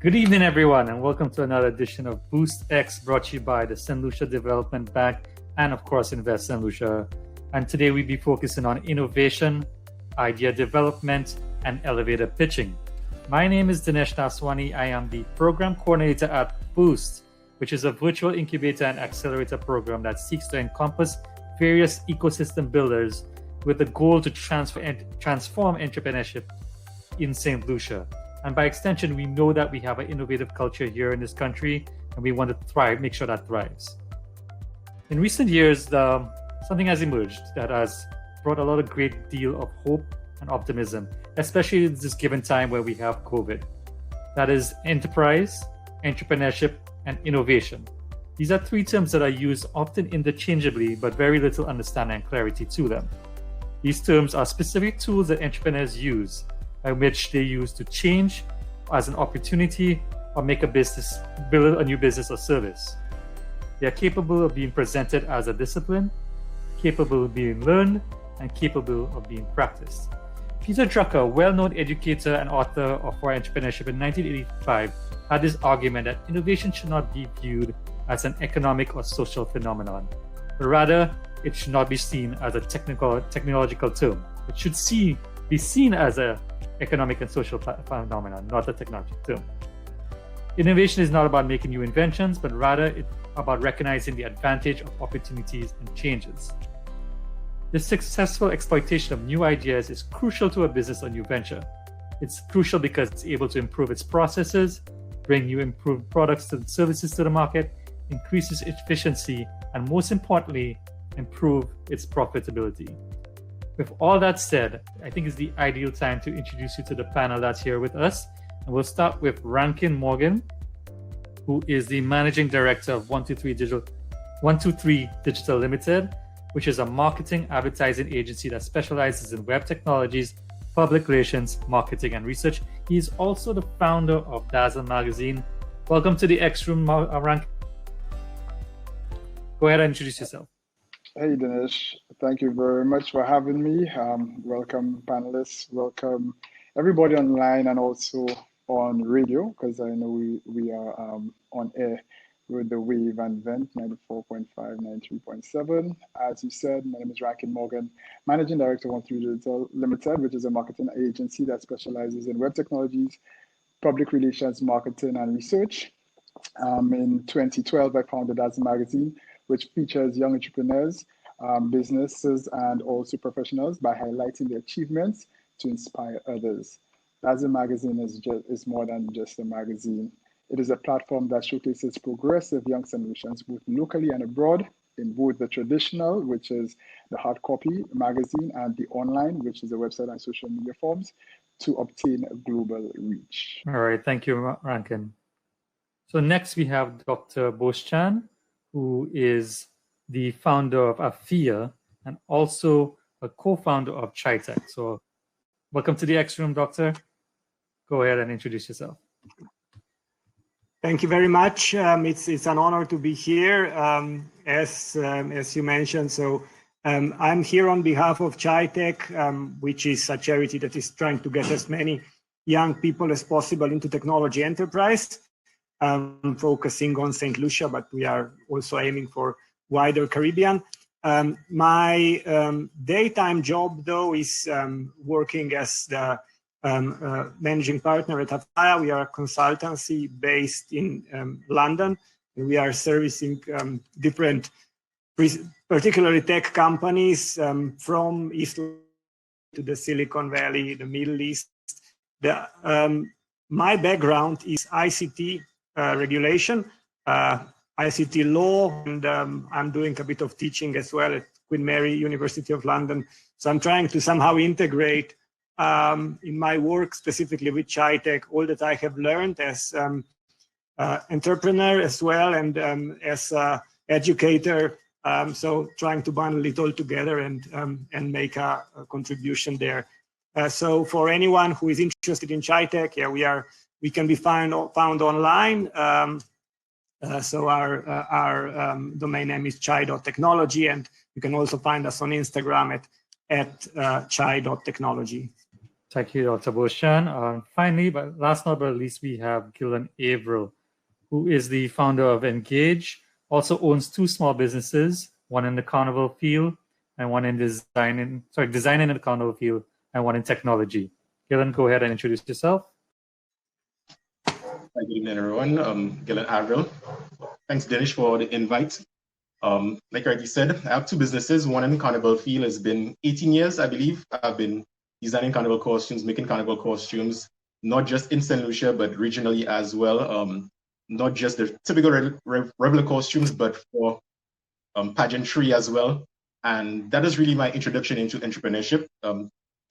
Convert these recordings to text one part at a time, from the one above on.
Good evening, everyone, and welcome to another edition of Boost X, brought to you by the St.Lucia Development Bank and, of course, Invest St.Lucia. And today we'll be focusing on innovation, idea development, and elevator pitching. My name is Dinesh Naswani. I am the program coordinator at Boost, which is a virtual incubator and accelerator program that seeks to encompass various ecosystem builders with the goal to transform entrepreneurship in St. Lucia. And by extension, we know that we have an innovative culture here in this country, and we want to thrive, make sure that thrives. In recent years, something has emerged that has brought a lot of great deal of hope and optimism, especially in this given time where we have COVID. That is enterprise, entrepreneurship, and innovation. These are three terms that are used often interchangeably, but very little understanding and clarity to them. These terms are specific tools that entrepreneurs use, by which they use to change as an opportunity or make a business, build a new business or service. They are capable of being presented as a discipline, capable of being learned, and capable of being practiced. Peter Drucker, a well-known educator and author for entrepreneurship in 1985, had this argument that innovation should not be viewed as an economic or social phenomenon, but rather it should not be seen as a technological term. It should be seen as an economic and social phenomenon, not a technological term. Innovation is not about making new inventions, but rather it's about recognizing the advantage of opportunities and changes. The successful exploitation of new ideas is crucial to a business or new venture. It's crucial because it's able to improve its processes, bring new improved products and services to the market, increases efficiency, and most importantly, improve its profitability. With all that said, I think it's the ideal time to introduce you to the panel that's here with us. And we'll start with Rankin Morgan, who is the Managing Director of 123 Digital Limited, which is a marketing advertising agency that specializes in web technologies, public relations, marketing, and research. He is also the founder of Dazzle Magazine. Welcome to the X Room, Rankin. Go ahead and introduce yourself. Hey, Dinesh. Thank you very much for having me. Welcome, panelists. Welcome, everybody online and also on radio, because I know we are on air with the Wave and Vent 94.5, 93.7. As you said, my name is Rankin Morgan, Managing Director of 123 Digital Limited, which is a marketing agency that specializes in web technologies, public relations, marketing, and research. In 2012, I founded Dazzle Magazine, which features young entrepreneurs, businesses, and also professionals by highlighting their achievements to inspire others. Dazzle Magazine is more than just a magazine. It is a platform that showcases progressive young solutions, both locally and abroad, in both the traditional, which is the hard copy magazine, and the online, which is the website and social media forms, to obtain a global reach. All right, thank you, Rankin. So next we have Dr. Bostjan, who is the founder of Aphaia and also a co-founder of Chaitech. So welcome to the X Room, Doctor. Go ahead and introduce yourself. Thank you very much. It's an honor to be here, as you mentioned. So I'm here on behalf of Chaitech, which is a charity that is trying to get as many young people as possible into technology enterprise. Focusing on St. Lucia, but we are also aiming for wider Caribbean. My daytime job, though, is working as the managing partner at Aphaia. We are a consultancy based in London, and we are servicing different, particularly tech companies from East to the Silicon Valley, the Middle East. My background is ICT regulation, ICT law, and I'm doing a bit of teaching as well at Queen Mary University of London. So I'm trying to somehow integrate in my work, specifically with Chaitech, all that I have learned as entrepreneur as well, and as educator. So trying to bundle it all together and make a contribution there. So for anyone who is interested in Chaitech, we can be found online. So our domain name is chai.technology, and you can also find us on Instagram at chai.technology. Thank you, Dr. Bostjan. Finally, but last not but least, we have Gilland Avril, who is the founder of Ngage, also owns two small businesses, one in the carnival field and one in design in the carnival field and one in technology. Gilland, go ahead and introduce yourself. Good evening, everyone. Gilland Avril. Thanks, Danish, for the invite. Like I already said, I have two businesses. One in the carnival field has been 18 years, I believe. I've been designing carnival costumes, making carnival costumes, not just in St. Lucia, but regionally as well. Not just the typical regular costumes, but for pageantry as well. And that is really my introduction into entrepreneurship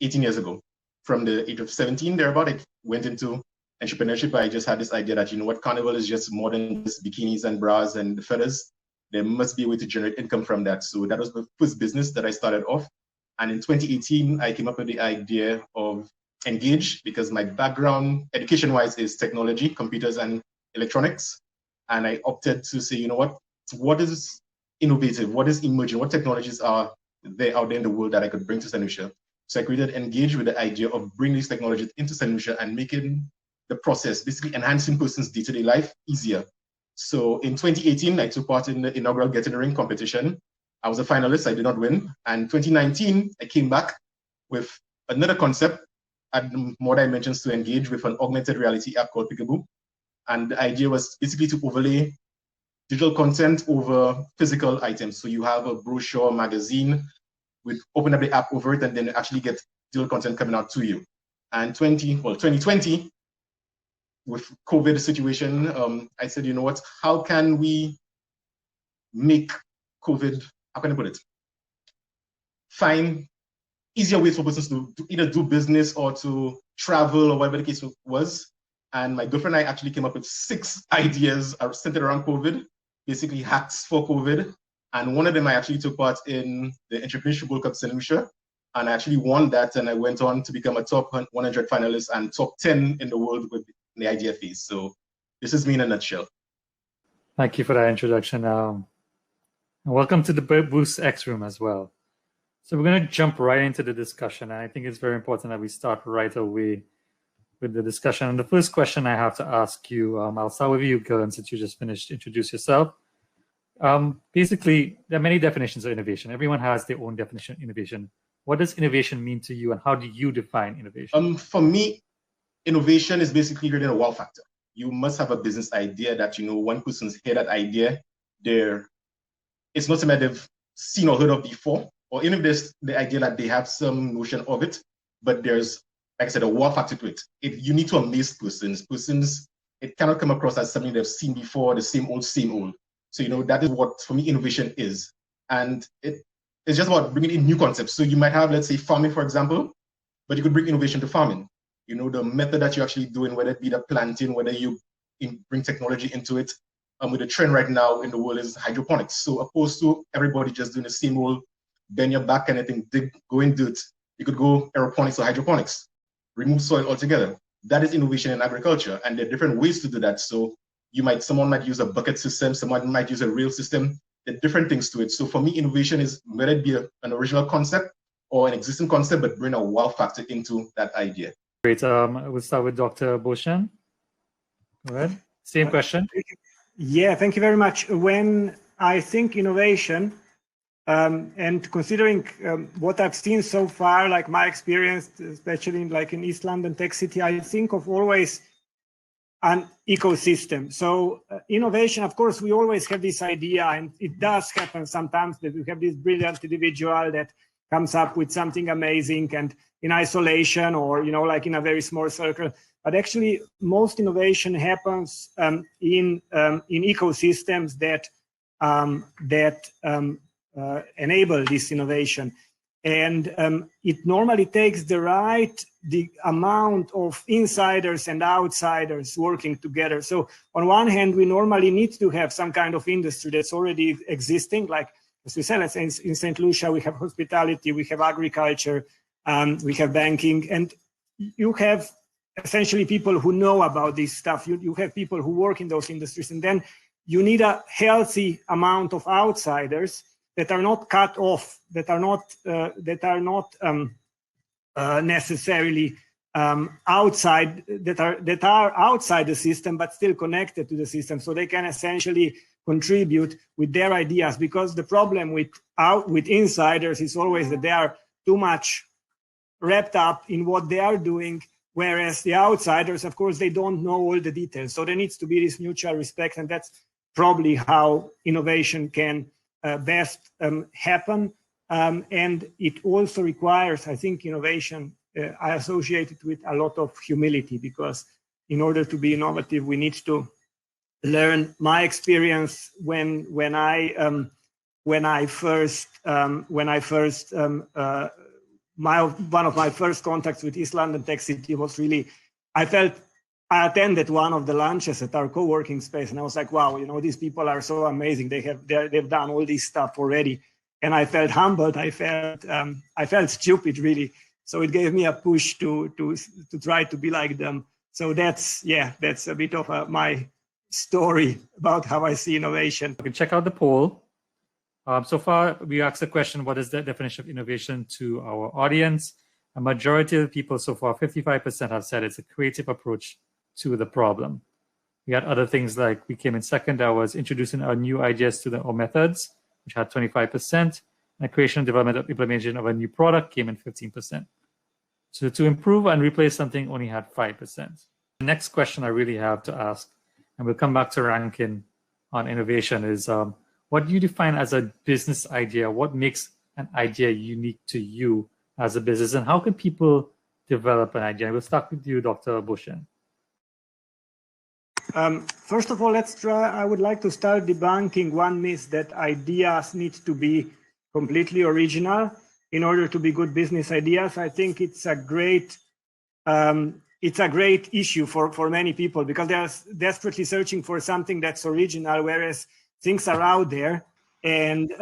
18 years ago. From the age of 17, thereabout, I went into entrepreneurship. I just had this idea that, you know what, carnival is just more than just bikinis and bras and the feathers. There must be a way to generate income from that. So that was the first business that I started off. And in 2018, I came up with the idea of Ngage, because my background education-wise is technology, computers and electronics. And I opted to say, you know what is innovative, what is emerging, what technologies are there out there in the world that I could bring to St. Lucia. So I created Ngage with the idea of bringing these technologies into St. Lucia and making the process, basically enhancing person's day-to-day life easier. So in 2018, I took part in the inaugural Get in the Ring competition. I was a finalist, I did not win. And 2019, I came back with another concept, add more dimensions to Ngage with an augmented reality app called Peekaboo. And the idea was basically to overlay digital content over physical items. So you have a brochure, magazine, with open up the app over it, and then actually get digital content coming out to you. And 2020, with COVID situation, I said, you know what, how can we make COVID, how can I put it, find easier ways for persons to either do business or to travel or whatever the case was. And my girlfriend and I actually came up with 6 ideas centered around COVID, basically hacks for COVID. And one of them I actually took part in the Entrepreneurship World Cup St. Lucia. And I actually won that, and I went on to become a top 100 finalist and top 10 in the world with the idea phase. So this is me in a nutshell. Thank you for that introduction. And welcome to the Boost X room as well. So we're going to jump right into the discussion. And I think it's very important that we start right away with the discussion. And the first question I have to ask you, I'll start with you, Gilland, since you just finished. Introduce yourself. Basically, there are many definitions of innovation. Everyone has their own definition of innovation. What does innovation mean to you, and how do you define innovation? For me, innovation is basically creating a wow factor. You must have a business idea that, you know, one person's heard that idea, it's not something they've seen or heard of before, or even if there's the idea that they have some notion of it, but there's, like I said, a wow factor to it. You need to amaze persons. It cannot come across as something they've seen before, the same old. So, you know, that is what, for me, innovation is. And it's just about bringing in new concepts. So you might have, let's say, farming, for example, but you could bring innovation to farming. You know, the method that you're actually doing, whether it be the planting, whether you bring technology into it. With the trend right now in the world is hydroponics. So opposed to everybody just doing the same old bend your back kind of thing, go in dirt, you could go aeroponics or hydroponics, remove soil altogether. That is innovation in agriculture, and there are different ways to do that. So someone might use a bucket system, someone might use a rail system. There are different things to it. So for me, innovation is whether it be an original concept or an existing concept, but bring a wow factor into that idea. Great. We'll start with Dr. Bostjan. Go ahead. Same question. Yeah, thank you very much. When I think innovation, and considering what I've seen so far, like my experience, especially in East London, Tech City, I think of always an ecosystem. So innovation, of course, we always have this idea, and it does happen sometimes that we have this brilliant individual that comes up with something amazing and in isolation or, you know, like in a very small circle. But actually, most innovation happens in ecosystems that enable this innovation. And it normally takes the amount of insiders and outsiders working together. So on one hand, we normally need to have some kind of industry that's already existing. Like, as we said, in St. Lucia, we have hospitality, we have agriculture, we have banking, and you have essentially people who know about this stuff. You have people who work in those industries, and then you need a healthy amount of outsiders that are not cut off, that are not necessarily outside that are outside the system but still connected to the system, so they can essentially contribute with their ideas. Because the problem with insiders is always that they are too much wrapped up in what they are doing, whereas the outsiders, of course, they don't know all the details. So there needs to be this mutual respect, and that's probably how innovation can best happen. And it also requires, I think, innovation. I associate it with a lot of humility, because in order to be innovative, we need to learn. My experience when I first one of my first contacts with East London Tech City was really, I attended one of the lunches at our co-working space, and I was like, wow, you know, these people are so amazing. They've done all this stuff already, and I felt humbled. I felt stupid, really. So it gave me a push to try to be like them. So that's a bit of my story about how I see innovation. You can check out the poll. So far, we asked the question, what is the definition of innovation to our audience? A majority of the people so far, 55%, have said it's a creative approach to the problem. We had other things like, we came in second, that was introducing our new ideas to our methods, which had 25%, and creation, development, or implementation of a new product came in 15%. So to improve and replace something only had 5%. The next question I really have to ask, and we'll come back to Rankin on innovation, is what do you define as a business idea? What makes an idea unique to you as a business, and how can people develop an idea? We'll start with you, Dr. Bostjan. First of all, I would like to start debunking one myth that ideas need to be completely original in order to be good business ideas. I think it's a great issue for many people, because they're desperately searching for something that's original, whereas things are out there, and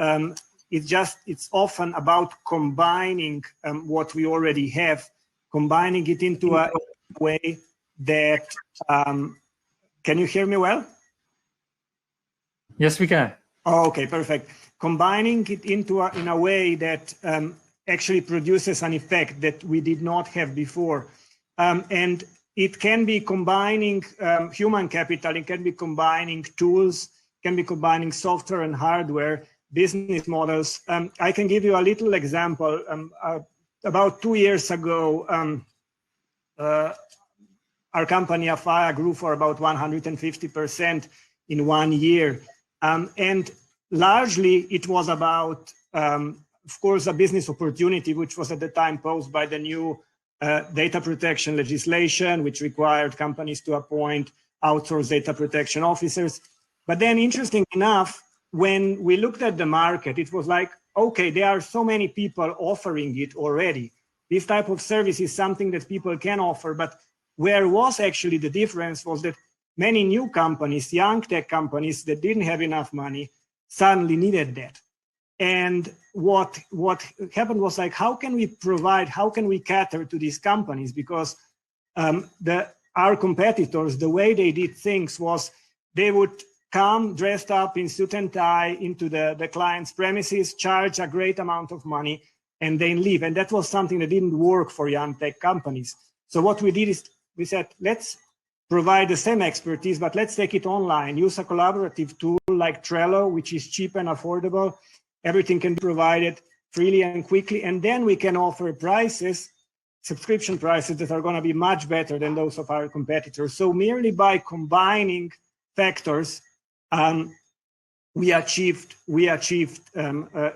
it's often about combining what we already have, combining it into a way that can you hear me well? Yes, we can. Oh, okay, perfect. Combining it in a way that actually produces an effect that we did not have before. And it can be combining human capital, it can be combining tools, can be combining software and hardware, business models. I can give you a little example. About 2 years ago, our company Aphaia grew for about 150% in 1 year. And largely it was about, of course, a business opportunity, which was at the time posed by the new data protection legislation, which required companies to appoint outsourced data protection officers. But then, interesting enough, when we looked at the market, it was like, okay, there are so many people offering it already. This type of service is something that people can offer, but where was actually the difference was that many new companies, young tech companies that didn't have enough money, suddenly needed that. And what happened was like, how can we cater to these companies? Because our competitors, the way they did things was they would come dressed up in suit and tie into the client's premises, charge a great amount of money, and then leave. And that was something that didn't work for young tech companies. So what we did is we said, let's provide the same expertise, but let's take it online, use a collaborative tool like Trello, which is cheap and affordable. Everything can be provided freely and quickly. And then we can offer prices, subscription prices that are going to be much better than those of our competitors. So merely by combining factors, we achieved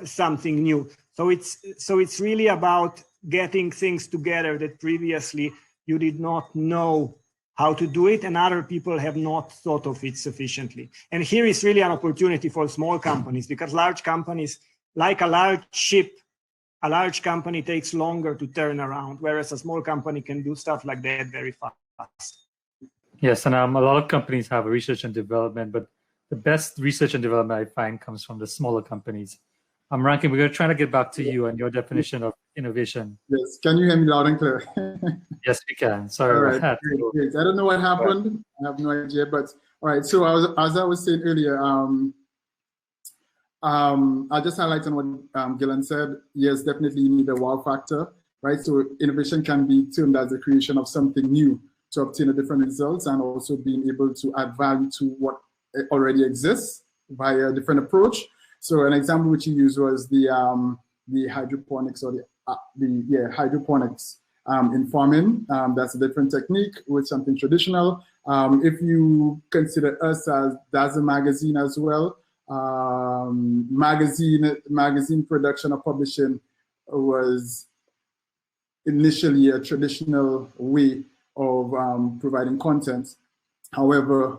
something new. So it's really about getting things together that previously you did not know how to do it, and other people have not thought of it sufficiently. And here is really an opportunity for small companies, because large companies, like a large ship, a large company takes longer to turn around, whereas a small company can do stuff like that very fast. Yes, and a lot of companies have research and development, but the best research and development I find comes from the smaller companies. Rankin, we're trying to get back to you and your definition of innovation. Yes, can you hear me loud and clear? Yes, we can. Sorry about that. Great. I don't know what happened. I have no idea, but all right. So as I was saying earlier, I'll just highlight on what Gilland said. Yes, definitely you need a wow factor. right? So innovation can be termed as the creation of something new to obtain a different results, and also being able to add value to what already exists via a different approach. So an example which you used was the hydroponics, or the hydroponics in farming. That's a different technique with something traditional. If you consider us as a magazine as well, magazine production or publishing was initially a traditional way of providing content. However,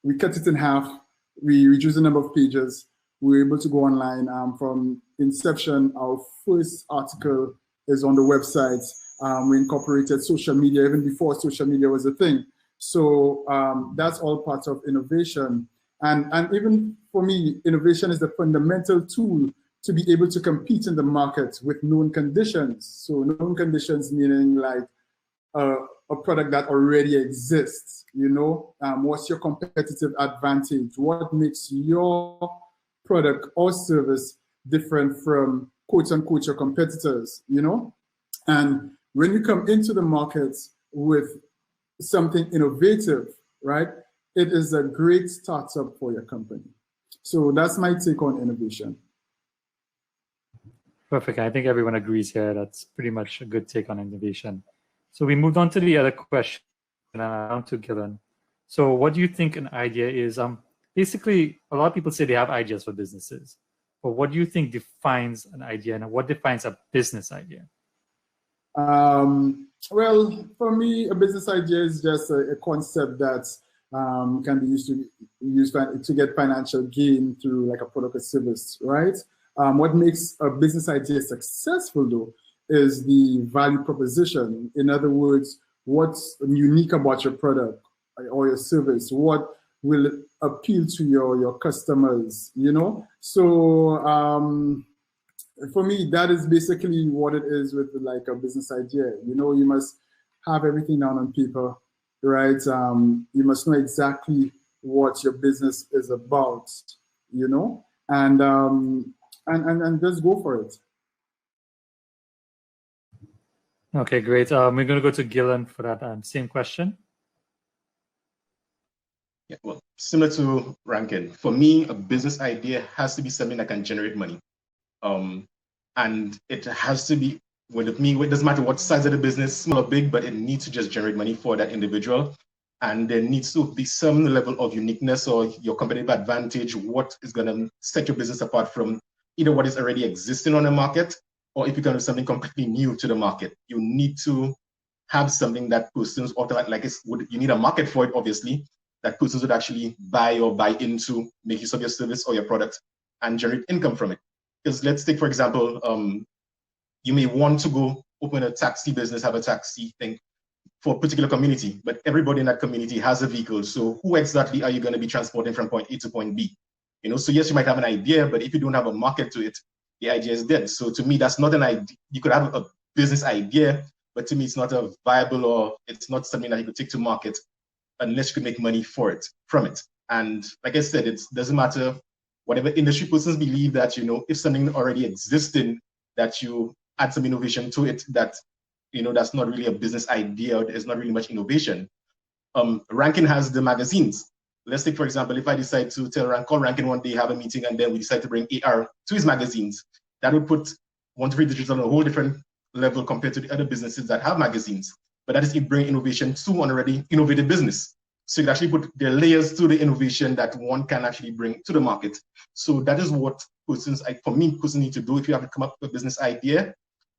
we cut it in half. We reduced the number of pages. We were able to go online. From inception, our first article is on the website. We incorporated social media even before social media was a thing. So that's all part of innovation. And even for me, innovation is the fundamental tool to be able to compete in the market with known conditions. So known conditions meaning like a product that already exists, what's your competitive advantage? What makes your product or service different from quote unquote your competitors, And when you come into the market with something innovative, right, it is a great startup for your company. So that's my take on innovation. Perfect. I think everyone agrees here. That's pretty much a good take on innovation. So we moved on to the other question, on to Gilland. So what do you think an idea is? Basically, a lot of people say they have ideas for businesses, but what do you think defines an idea, and what defines a business idea? Well, for me, a business idea is just a concept that can be used to get financial gain through like a product or service, right? What makes a business idea successful, though, is the value proposition. In other words, what's unique about your product or your service? What will appeal to your customers, So for me, that is basically what it is with like a business idea. You must have everything down on paper, right? You must know exactly what your business is about, and just go for it. Okay, great. We're going to go to Gilland for that same question. Yeah, well, similar to Rankin, for me, a business idea has to be something that can generate money. And it has to be, with me, it doesn't matter what size of the business, small or big, but it needs to just generate money for that individual. And there needs to be some level of uniqueness or your competitive advantage, what is going to set your business apart from either what is already existing on the market, or if you're going to do something completely new to the market. You need to have something that persons, you need a market for it, obviously, that persons would actually buy or buy into, make use of your service or your product and generate income from it. Because let's take, for example, you may want to go open a taxi business, have a taxi thing for a particular community, but everybody in that community has a vehicle. So who exactly are you going to be transporting from point A to point B? So yes, you might have an idea, but if you don't have a market to it, the idea is dead. So to me, that's not an idea. You could have a business idea, but to me, it's not a viable, or it's not something that you could take to market unless you could make money from it. And like I said, it doesn't matter whatever industry persons believe that, if something already existing, that you add some innovation to it, that, that's not really a business idea, or there's not really much innovation. Rankin has the magazines. Let's take, for example, if I decide to call Rankin one day, have a meeting, and then we decide to bring AR to his magazines, that would put 123 Digital on a whole different level compared to the other businesses that have magazines. But that is it bring innovation to an already innovative business. So you can actually put the layers to the innovation that one can actually bring to the market. So that is what persons, for me, personally, need to do. If you have to come up with a business idea,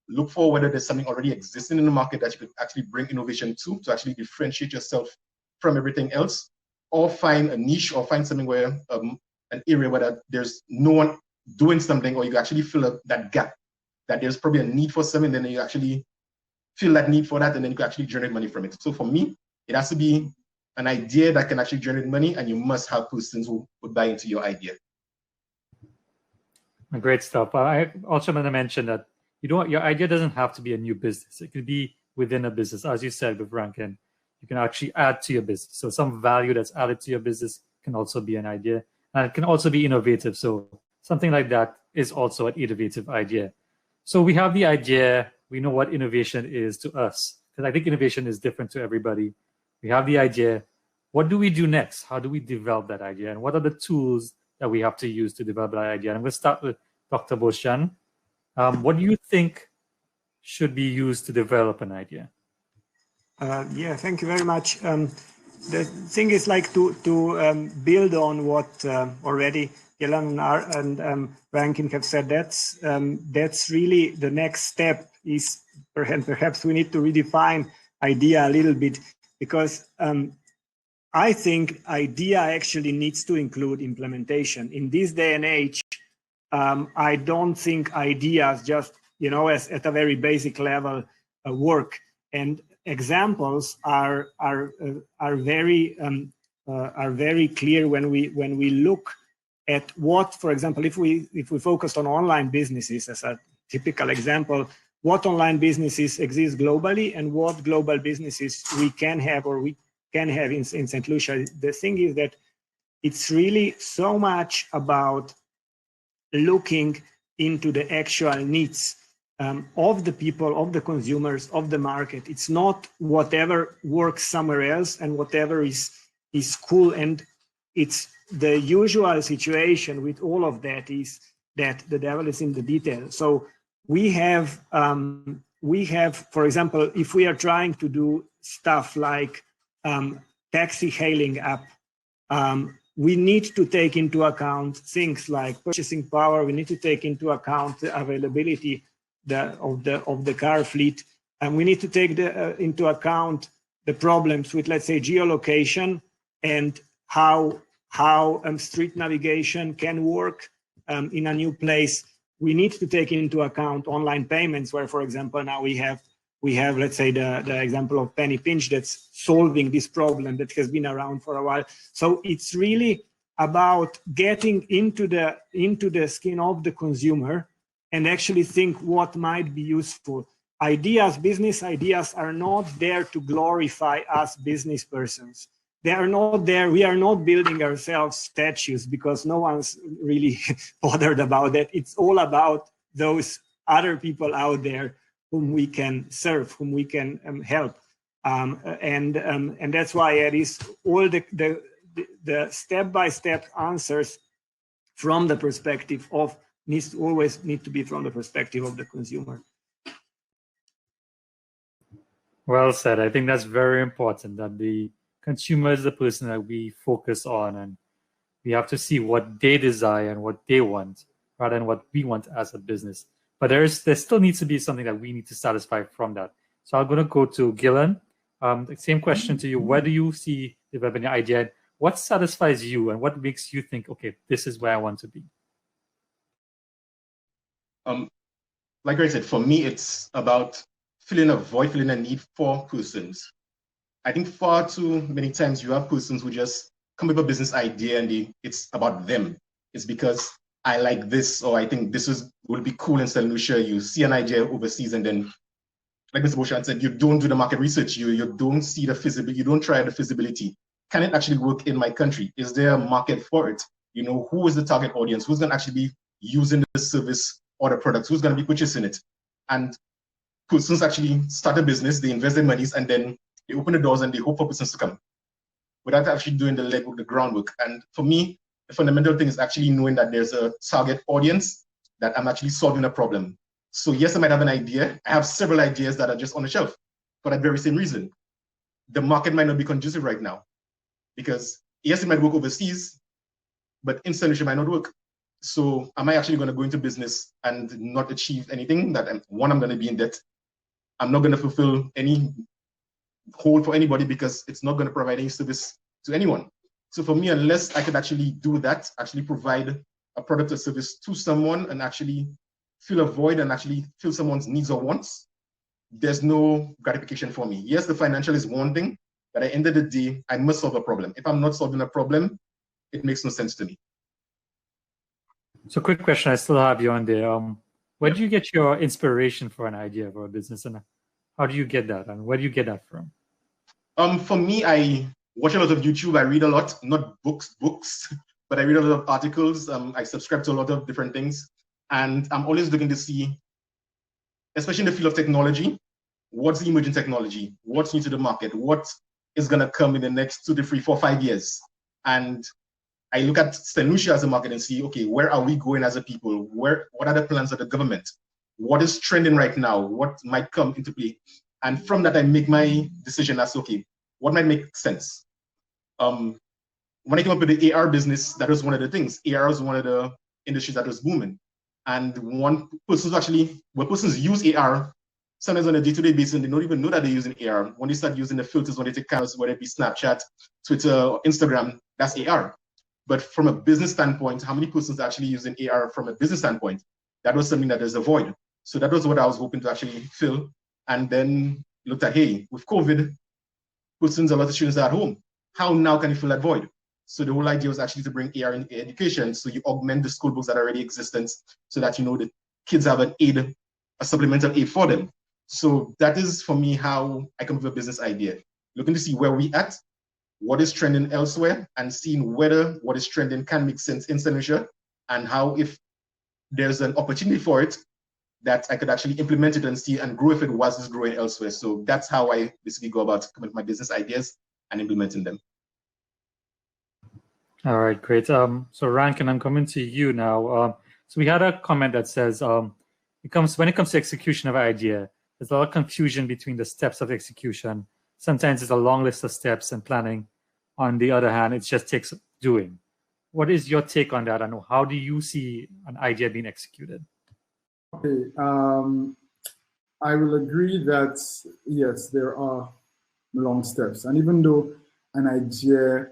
look for whether there's something already existing in the market that you could actually bring innovation to actually differentiate yourself from everything else, or find a niche, or find something where an area where there's no one doing something, or you actually fill up that gap, that there's probably a need for something, then you actually feel that need for that, and then you can actually generate money from it. So for me, it has to be an idea that can actually generate money, and you must have persons who would buy into your idea. Great stuff. I also want to mention that your idea doesn't have to be a new business. It could be within a business, as you said with Rankin. You can actually add to your business. So some value that's added to your business can also be an idea, and it can also be innovative. So something like that is also an innovative idea. So we have the idea, we know what innovation is to us. Because I think innovation is different to everybody. We have the idea. What do we do next? How do we develop that idea? And what are the tools that we have to use to develop that idea? And I'm going to start with Dr. Bostjan. What do you think should be used to develop an idea? Yeah, thank you very much. The thing is like to build on what already Gilland and Rankin have said. That's really the next step. Is perhaps we need to redefine idea a little bit, because I think idea actually needs to include implementation. In this day and age, I don't think ideas just, as at a very basic level work. And examples are very clear when we look at what, for example, if we focus on online businesses as a typical example, what online businesses exist globally and what global businesses we can have or we can have in St. Lucia. The thing is that it's really so much about looking into the actual needs of the people, of the consumers, of the market. It's not whatever works somewhere else and whatever is cool. And it's the usual situation with all of that is that the devil is in the detail. So we have, for example, if we are trying to do stuff like taxi hailing app, we need to take into account things like purchasing power. We need to take into account the availability of the car fleet, and we need to take into account the problems with, let's say, geolocation and how street navigation can work in a new place. We need to take into account online payments, where, for example, now we have, let's say, the example of Penny Pinch that's solving this problem that has been around for a while. So it's really about getting into the skin of the consumer and actually think what might be useful. Ideas, business ideas, are not there to glorify us business persons. They are not there. We are not building ourselves statues because no one's really bothered about that. It's all about those other people out there whom we can serve, whom we can help. And that's why it is all the step-by-step answers from the perspective of always need to be from the perspective of the consumer. Well said. I think that's very important, that the consumer is the person that we focus on, and we have to see what they desire and what they want rather than what we want as a business. But there still needs to be something that we need to satisfy from that. So I'm going to go to Gilland. The same question to you. Where do you see developing an idea? What satisfies you and what makes you think, okay, this is where I want to be? Like I said, for me, it's about filling a void, filling a need for persons. I think far too many times you have persons who just come with a business idea and it's about them. It's because I like this, or I think this will be cool in St. Lucia. You see an idea overseas, and then, like Mr. Bostjan said, you don't do the market research. You don't see the feasibility. You don't try the feasibility. Can it actually work in my country? Is there a market for it? Who is the target audience? Who's going to actually be using the service or the products? Who's going to be purchasing it? And persons actually start a business, they invest their monies, and then they open the doors and they hope for business to come without actually doing the legwork, the groundwork. And for me, the fundamental thing is actually knowing that there's a target audience, that I'm actually solving a problem. So yes, I might have an idea. I have several ideas that are just on the shelf for that very same reason. The market might not be conducive right now because yes, it might work overseas, but in St. Lucia might not work. So am I actually going to go into business and not achieve anything? I'm going to be in debt. I'm not going to fulfill any hold for anybody because it's not going to provide any service to anyone. So for me, unless I could actually do that, actually provide a product or service to someone and actually fill a void and actually fill someone's needs or wants, there's no gratification for me. Yes, the financial is one thing, but at the end of the day, I must solve a problem. If I'm not solving a problem, it makes no sense to me. So quick question, I still have you on there. Where do you get your inspiration for an idea for a business, and how do you get that, and where do you get that from? For me, I watch a lot of YouTube. I read a lot, not books, but I read a lot of articles. I subscribe to a lot of different things, and I'm always looking to see especially in the field of technology, what's the emerging technology? What's new to the market? What is going to come in the next 2 to 3, 4, 5 years? And I look at St.Lucia as a market and see, okay, where are we going as a people? What are the plans of the government? What is trending right now? What might come into play? And from that, I make my decision as, okay, what might make sense? When I came up with the AR business, that was one of the things. AR was one of the industries that was booming. And when persons use AR, sometimes on a day-to-day basis, they don't even know that they're using AR. When they start using the filters, when they take cameras, whether it be Snapchat, Twitter, Instagram, that's AR. But from a business standpoint, how many persons are actually using AR from a business standpoint? That was something that there's a void. So that was what I was hoping to actually fill. And then looked at, hey, with COVID, persons, a lot of students are at home. How now can you fill that void? So the whole idea was actually to bring AR into education. So you augment the school books that are already existent so that, the kids have an aid, a supplemental aid for them. So that is, for me, how I come up with a business idea. Looking to see where we at, what is trending elsewhere, and seeing whether what is trending can make sense in St.Lucia, and how, if there's an opportunity for it, that I could actually implement it and see and grow if it was growing elsewhere. So that's how I basically go about coming up with my business ideas and implementing them. All right, great. So Rankin, I'm coming to you now. So we had a comment that says, when it comes to execution of an idea, there's a lot of confusion between the steps of execution. Sometimes it's a long list of steps and planning. On the other hand, it just takes doing. What is your take on that, and how do you see an idea being executed? Okay, I will agree that, yes, there are long steps. And even though an idea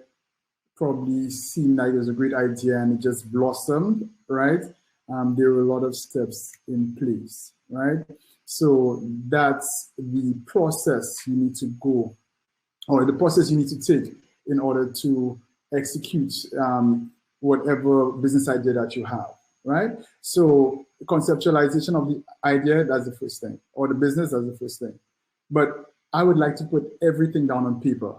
probably seemed like it was a great idea and it just blossomed, right? There were a lot of steps in place, right? So that's the process you need to go, or the process you need to take in order to execute whatever business idea that you have, right? So conceptualization of the idea, that's the first thing, or the business, that's the first thing. But I would like to put everything down on paper,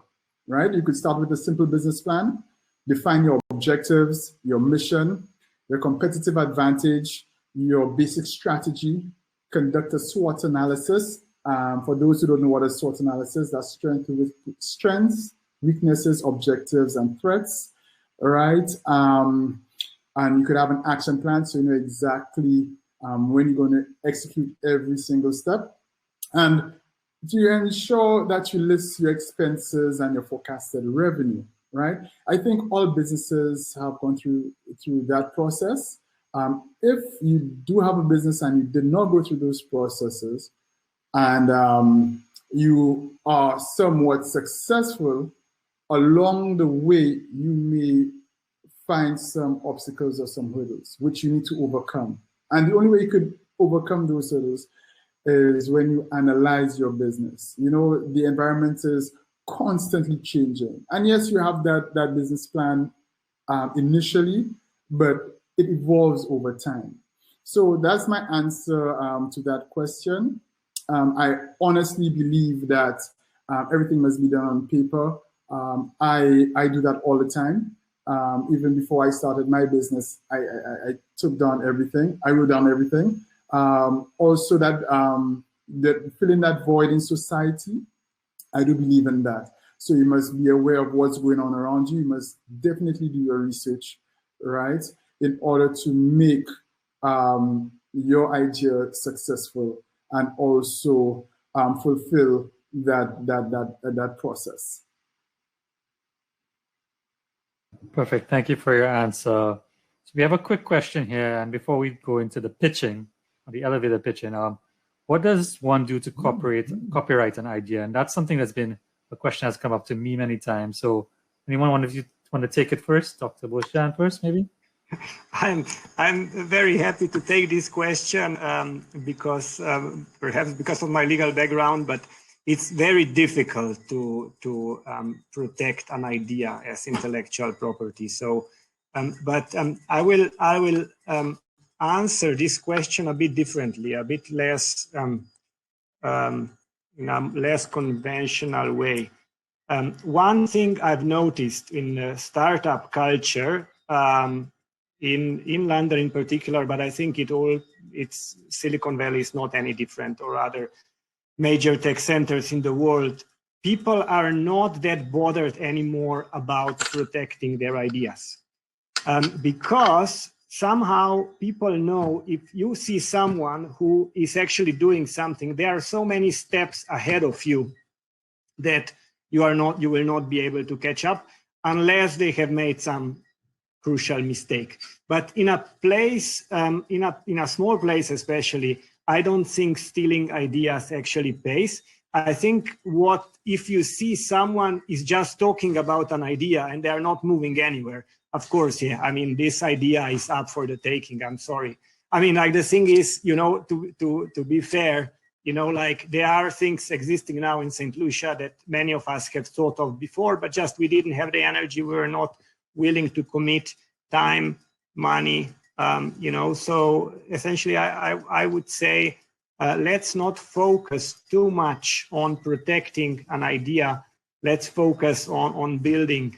right? You could start with a simple business plan, define your objectives, your mission, your competitive advantage, your basic strategy, conduct a SWOT analysis. For those who don't know what a SWOT analysis, that's strengths, weaknesses, objectives, and threats, right? And you could have an action plan so you know exactly when you're going to execute every single step. And to ensure that you list your expenses and your forecasted revenue, right? I think all businesses have gone through that process. If you do have a business and you did not go through those processes, and you are somewhat successful, along the way, you may find some obstacles or some hurdles, which you need to overcome. And the only way you could overcome those hurdles is when you analyze your business. The environment is constantly changing. And yes, you have that business plan initially, but it evolves over time. So that's my answer to that question. I honestly believe that everything must be done on paper. I do that all the time. Even before I started my business, I took down everything. I wrote down everything. Also that filling that void in society, I do believe in that. So you must be aware of what's going on around you. You must definitely do your research, right, in order to make your idea successful and also fulfill that process. Perfect. Thank you for your answer. So we have a quick question here, and before we go into the pitching, the elevator pitching, what does one do to copyright an idea? And that's something that's been a question that's come up to me many times. So anyone want to take it first? Dr. Bostjan first, maybe? I'm very happy to take this question because perhaps because of my legal background, but it's very difficult to protect an idea as intellectual property. So, but I will answer this question a bit differently, a bit less in a less conventional way. One thing I've noticed in startup culture in London in particular, but I think it's Silicon Valley is not any different, or other major tech centers in the world. People are not that bothered anymore about protecting their ideas, because somehow people know if you see someone who is actually doing something, there are so many steps ahead of you that you will not be able to catch up unless they have made some crucial mistake. But in a place, in a small place especially, I don't think stealing ideas actually pays. I think if you see someone is just talking about an idea and they are not moving anywhere, of course, yeah, I mean, this idea is up for the taking, I'm sorry. I mean, like, the thing is, you know, to be fair, you know, like, there are things existing now in St. Lucia that many of us have thought of before, but just we didn't have the energy, we were not willing to commit time, money, you know. So essentially, I would say, let's not focus too much on protecting an idea. Let's focus on building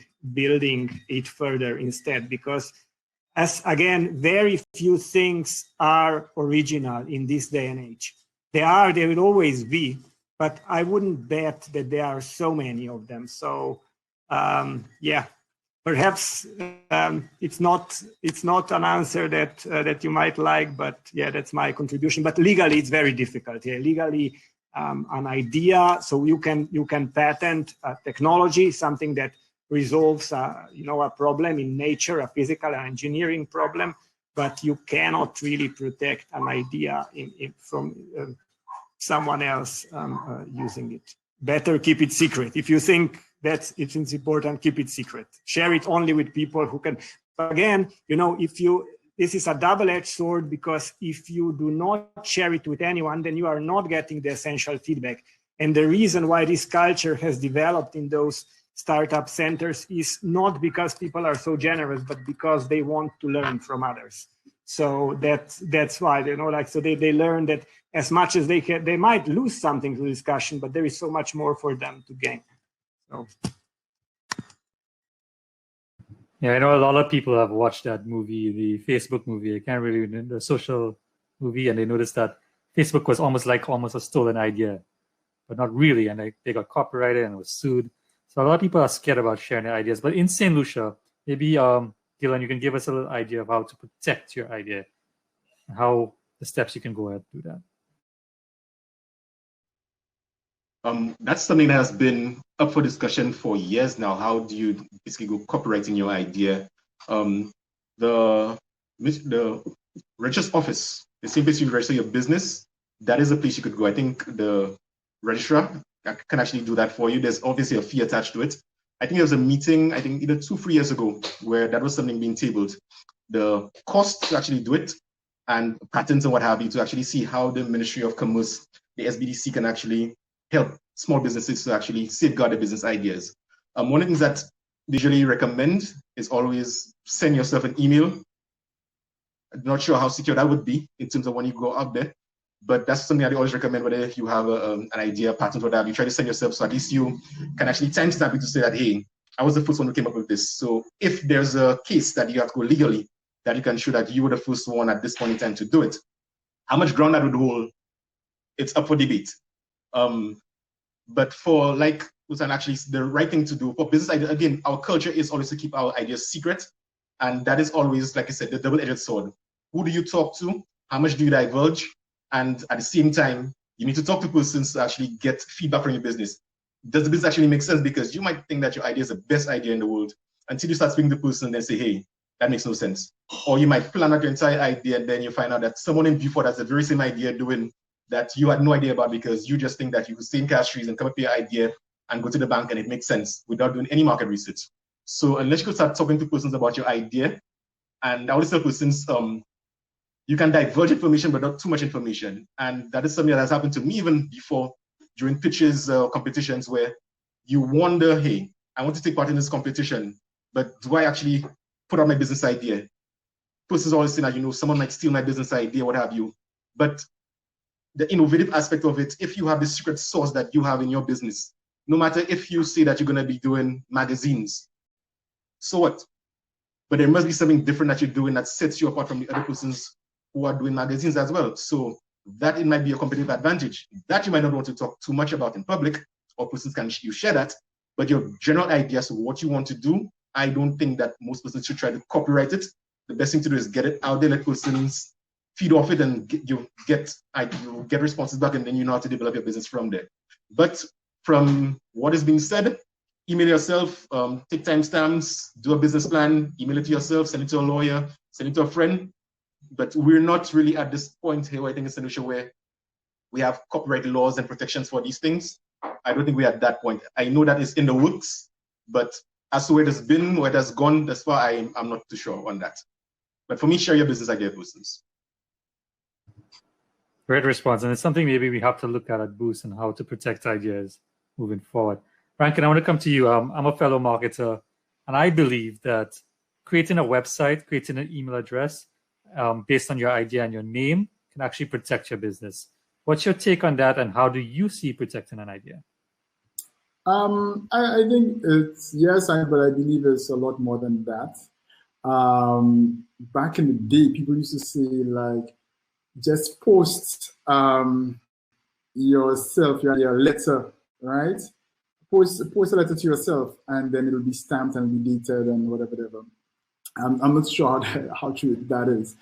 it further instead, because, as again, very few things are original in this day and age. They will always be, but I wouldn't bet that there are so many of them. So yeah, perhaps it's not an answer that you might like, but yeah, that's my contribution. But legally, it's very difficult. Yeah, legally, an idea, so you can patent a technology, something that resolves you know, a problem in nature, a physical and engineering problem, but you cannot really protect an idea from someone else using it. Better keep it secret. If you think that it's important, keep it secret. Share it only with people who can. But again, you know, this is a double-edged sword, because if you do not share it with anyone, then you are not getting the essential feedback. And the reason why this culture has developed in those startup centers is not because people are so generous, but because they want to learn from others. So that's why, you know, like, so they learn that as much as they can, they might lose something to discussion, but there is so much more for them to gain. So. Yeah, I know a lot of people have watched that movie, the Facebook movie. I can't really remember, the social movie, and they noticed that Facebook was almost a stolen idea, but not really, and they got copyrighted and was sued. So a lot of people are scared about sharing their ideas. But in St. Lucia, maybe Gilland, you can give us a little idea of how to protect your idea, and how the steps you can go ahead and do that. That's something that has been up for discussion for years now. How do you basically go copywriting your idea? The registrar's office, the same place you register your business, that is a place you could go. I think the registrar can actually do that for you. There's obviously a fee attached to it. I think there was a meeting, I think either 2-3 years ago, where that was something being tabled. The cost to actually do it, and patents and what have you, to actually see how the Ministry of Commerce, the SBDC, can actually help small businesses to actually safeguard their business ideas. One of the things that they usually recommend is always send yourself an email. I'm not sure how secure that would be in terms of when you go out there, but that's something that they always recommend. Whether you have an idea, a patent, or whatever, you try to send yourself, so at least you can actually timestamp it to say that, hey, I was the first one who came up with this. So if there's a case that you have to go legally, that you can show that you were the first one at this point in time to do it. How much ground that would hold, it's up for debate. But for, like, actually the right thing to do for business idea, again, our culture is always to keep our ideas secret. And that is always, like I said, the double-edged sword. Who do you talk to? How much do you divulge? And at the same time, you need to talk to persons to actually get feedback from your business. Does the business actually make sense? Because you might think that your idea is the best idea in the world until you start speaking to the person and then say, hey, that makes no sense. Or you might plan out your entire idea and then you find out that someone in before that's the very same idea doing that you had no idea about, because you just think that you could stay in cash trees and come up with your idea and go to the bank and it makes sense without doing any market research. So unless you could start talking to persons about your idea, and I would tell persons, you can divulge information, but not too much information. And that is something that has happened to me even before, during pitches, competitions, where you wonder, hey, I want to take part in this competition, but do I actually put out my business idea? Persons always say that, you know, someone might steal my business idea, what have you. But the innovative aspect of it, if you have the secret sauce that you have in your business, no matter if you say that you're going to be doing magazines, so what? but there must be something different that you're doing that sets you apart from the other persons who are doing magazines as well. So that it might be a competitive advantage that you might not want to talk too much about in public, or persons can you share that, but your general ideas of what you want to do, I don't think that most persons should try to copyright it. The best thing to do is get it out there, let persons feed off it, and you get responses back, and then you know how to develop your business from there. But from what is being said, email yourself, take timestamps, do a business plan, email it to yourself, send it to a lawyer, send it to a friend. But we're not really at this point here, I think, in St. Lucia, where we have copyright laws and protections for these things. I don't think we're at that point. I know that is in the works, but as to where it has been, where it has gone thus far, I'm not too sure on that. But for me, share your business idea, persons. Great response. And it's something maybe we have to look at Boost and how to protect ideas moving forward. Rankin, I want to come to you. I'm a fellow marketer, and I believe that creating a website, creating an email address based on your idea and your name can actually protect your business. What's your take on that, and how do you see protecting an idea? I think it's yes, but I believe it's a lot more than that. Back in the day, people used to say, like, just post yourself, your letter, right? Post a letter to yourself, and then it'll be stamped and be dated and whatever. I'm not sure how true that is.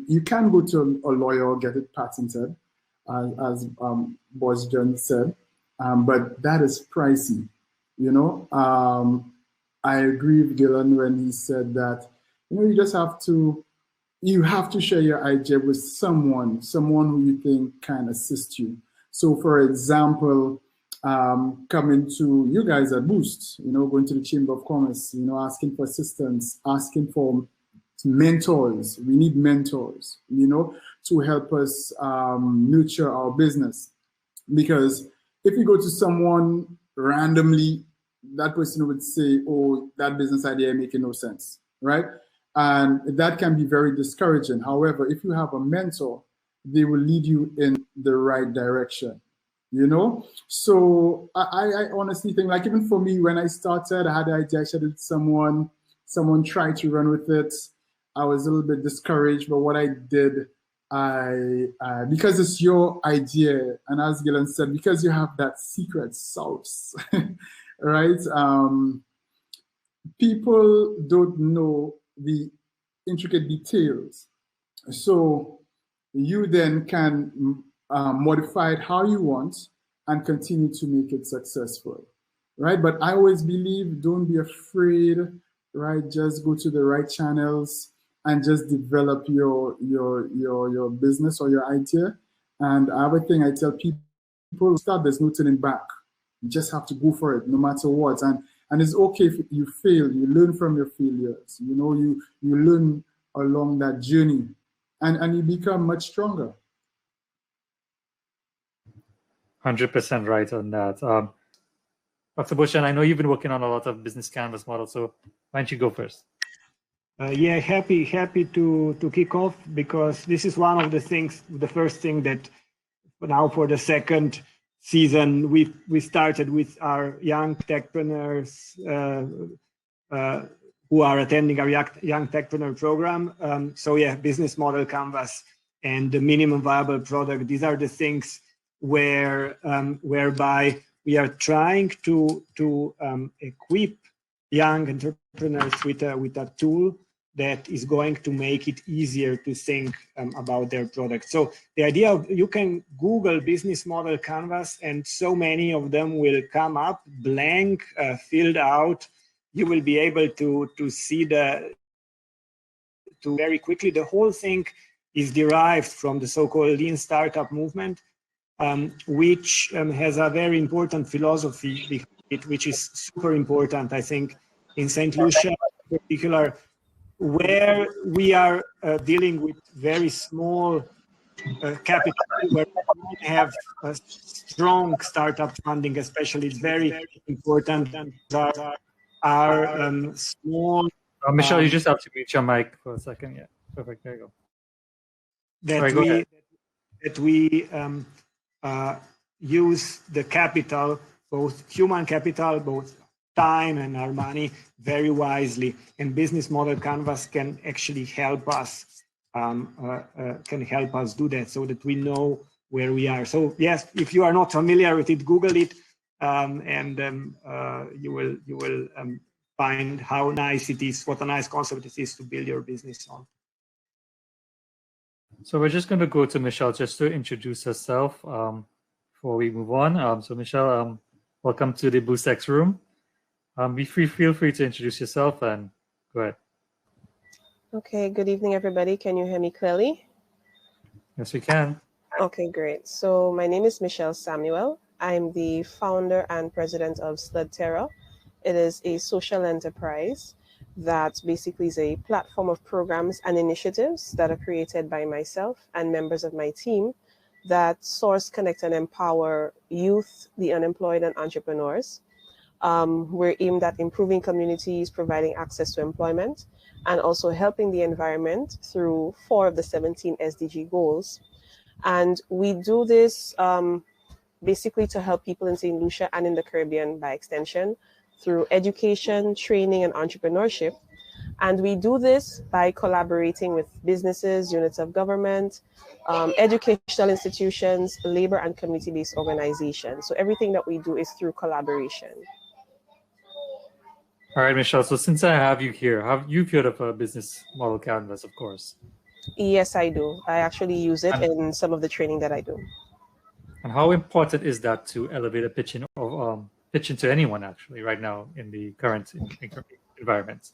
You can go to a lawyer, get it patented, as Bostjan said, but that is pricey. You know, I agree with Gilland when he said that, you know, you have to share your idea with someone who you think can assist you. So, for example, coming to you guys at Boost, you know, going to the Chamber of Commerce, you know, asking for assistance, asking for mentors. We need mentors, you know, to help us nurture our business. Because if you go to someone randomly, that person would say, oh, that business idea making no sense, right? And that can be very discouraging. However, if you have a mentor, they will lead you in the right direction, you know? So I honestly think, like, even for me, when I started, I had the idea, I shared it with someone tried to run with it. I was a little bit discouraged, but what I did, because it's your idea, and as Gilland said, because you have that secret sauce, right? People don't know the intricate details. So you then can modify it how you want and continue to make it successful, right? But I always believe, don't be afraid, right? Just go to the right channels and just develop your business or your idea. And other thing I tell people, start, there's no turning back. You just have to go for it, no matter what. And it's okay if you fail. You learn from your failures. You know, you learn along that journey, and you become much stronger. 100% right on that. Dr. Bostjan, I know you've been working on a lot of business canvas models, so why don't you go first? Yeah, happy to kick off, because this is one of the things, the first thing that now for the second season we started with our young techpreneurs who are attending our young techpreneur program. So yeah, business model canvas and the minimum viable product. These are the things whereby we are trying to equip young entrepreneurs with a tool that is going to make it easier to think about their product. So the idea of, you can Google business model canvas and so many of them will come up blank, filled out. You will be able to see very quickly. The whole thing is derived from the so-called lean startup movement, which has a very important philosophy, which is super important, I think, in St. Lucia in particular, where we are dealing with very small capital, where we don't have a strong startup funding, especially. It's very important. And our small... Michelle, you just have to mute your mic for a second. Yeah, perfect. There you go. That we use the capital, both human capital, both time and our money very wisely. And business model canvas can actually help us do that, so that we know where we are. So yes, if you are not familiar with it, Google it, and you will find how nice it is, what a nice concept it is to build your business on. So we're just going to go to Michelle just to introduce herself before we move on. So Michelle, welcome to the BoostX room. Feel free to introduce yourself and go ahead. Okay, good evening, everybody. Can you hear me clearly? Yes, we can. Okay, great. So my name is Michelle Samuel. I'm the founder and president of Sludterra. It is a social enterprise that basically is a platform of programs and initiatives that are created by myself and members of my team that source, connect, and empower youth, the unemployed, and entrepreneurs. We're aimed at improving communities, providing access to employment, and also helping the environment through 4 of the 17 SDG goals. And we do this basically to help people in St. Lucia and in the Caribbean by extension through education, training, and entrepreneurship. And we do this by collaborating with businesses, units of government, educational institutions, labor and community-based organizations. So everything that we do is through collaboration. All right, Michelle. So since I have you here, you've heard of a business model canvas, of course. Yes, I do. I actually use it in some of the training that I do. And how important is that to elevate a pitching to anyone actually right now in the current environment?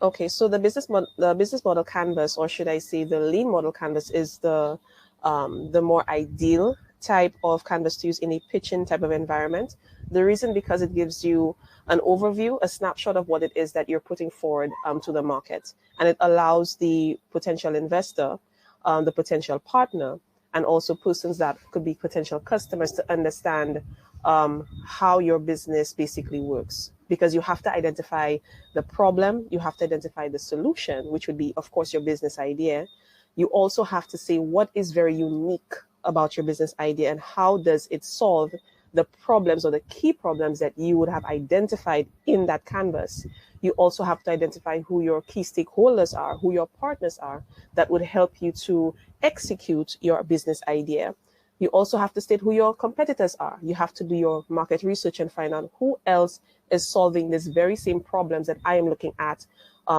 Okay, so the business model canvas, or should I say the lean model canvas, is the more ideal type of canvas to use in a pitching type of environment. The reason, because it gives you an overview, a snapshot of what it is that you're putting forward to the market. And it allows the potential investor, the potential partner, and also persons that could be potential customers to understand how your business basically works. Because you have to identify the problem, you have to identify the solution, which would be, of course, your business idea. You also have to say what is very unique about your business idea and how does it solve the problems or the key problems that you would have identified in that canvas. You also have to identify who your key stakeholders are, who your partners are that would help you to execute your business idea. You also have to state who your competitors are. You have to do your market research and find out who else is solving this very same problems that I am looking at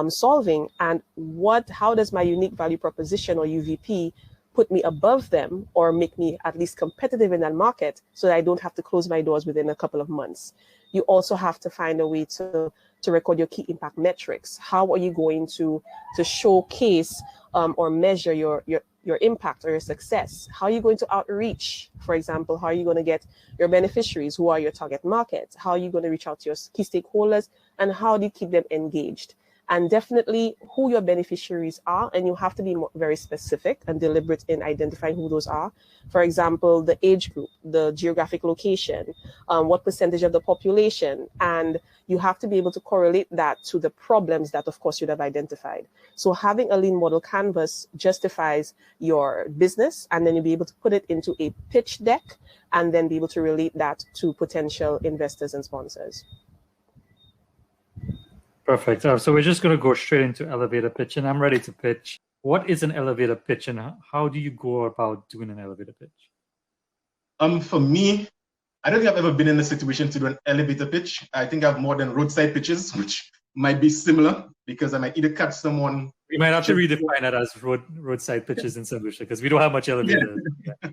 solving, and how does my unique value proposition or UVP put me above them or make me at least competitive in that market so that I don't have to close my doors within a couple of months. You also have to find a way to record your key impact metrics. How are you going to showcase or measure your impact or your success? How are you going to outreach? For example, how are you going to get your beneficiaries? Who are your target markets? How are you going to reach out to your key stakeholders? And how do you keep them engaged? And definitely who your beneficiaries are, and you have to be very specific and deliberate in identifying who those are. For example, the age group, the geographic location, what percentage of the population, and you have to be able to correlate that to the problems that, of course, you'd have identified. So having a lean model canvas justifies your business, and then you'll be able to put it into a pitch deck and then be able to relate that to potential investors and sponsors. Perfect. So we're just going to go straight into elevator pitch, and I'm ready to pitch. What is an elevator pitch, and how do you go about doing an elevator pitch? For me, I don't think I've ever been in a situation to do an elevator pitch. I think I have more than roadside pitches, which might be similar because I might either catch someone. We might have to redefine that as roadside pitches in St. Lucia because we don't have much elevator. Yeah.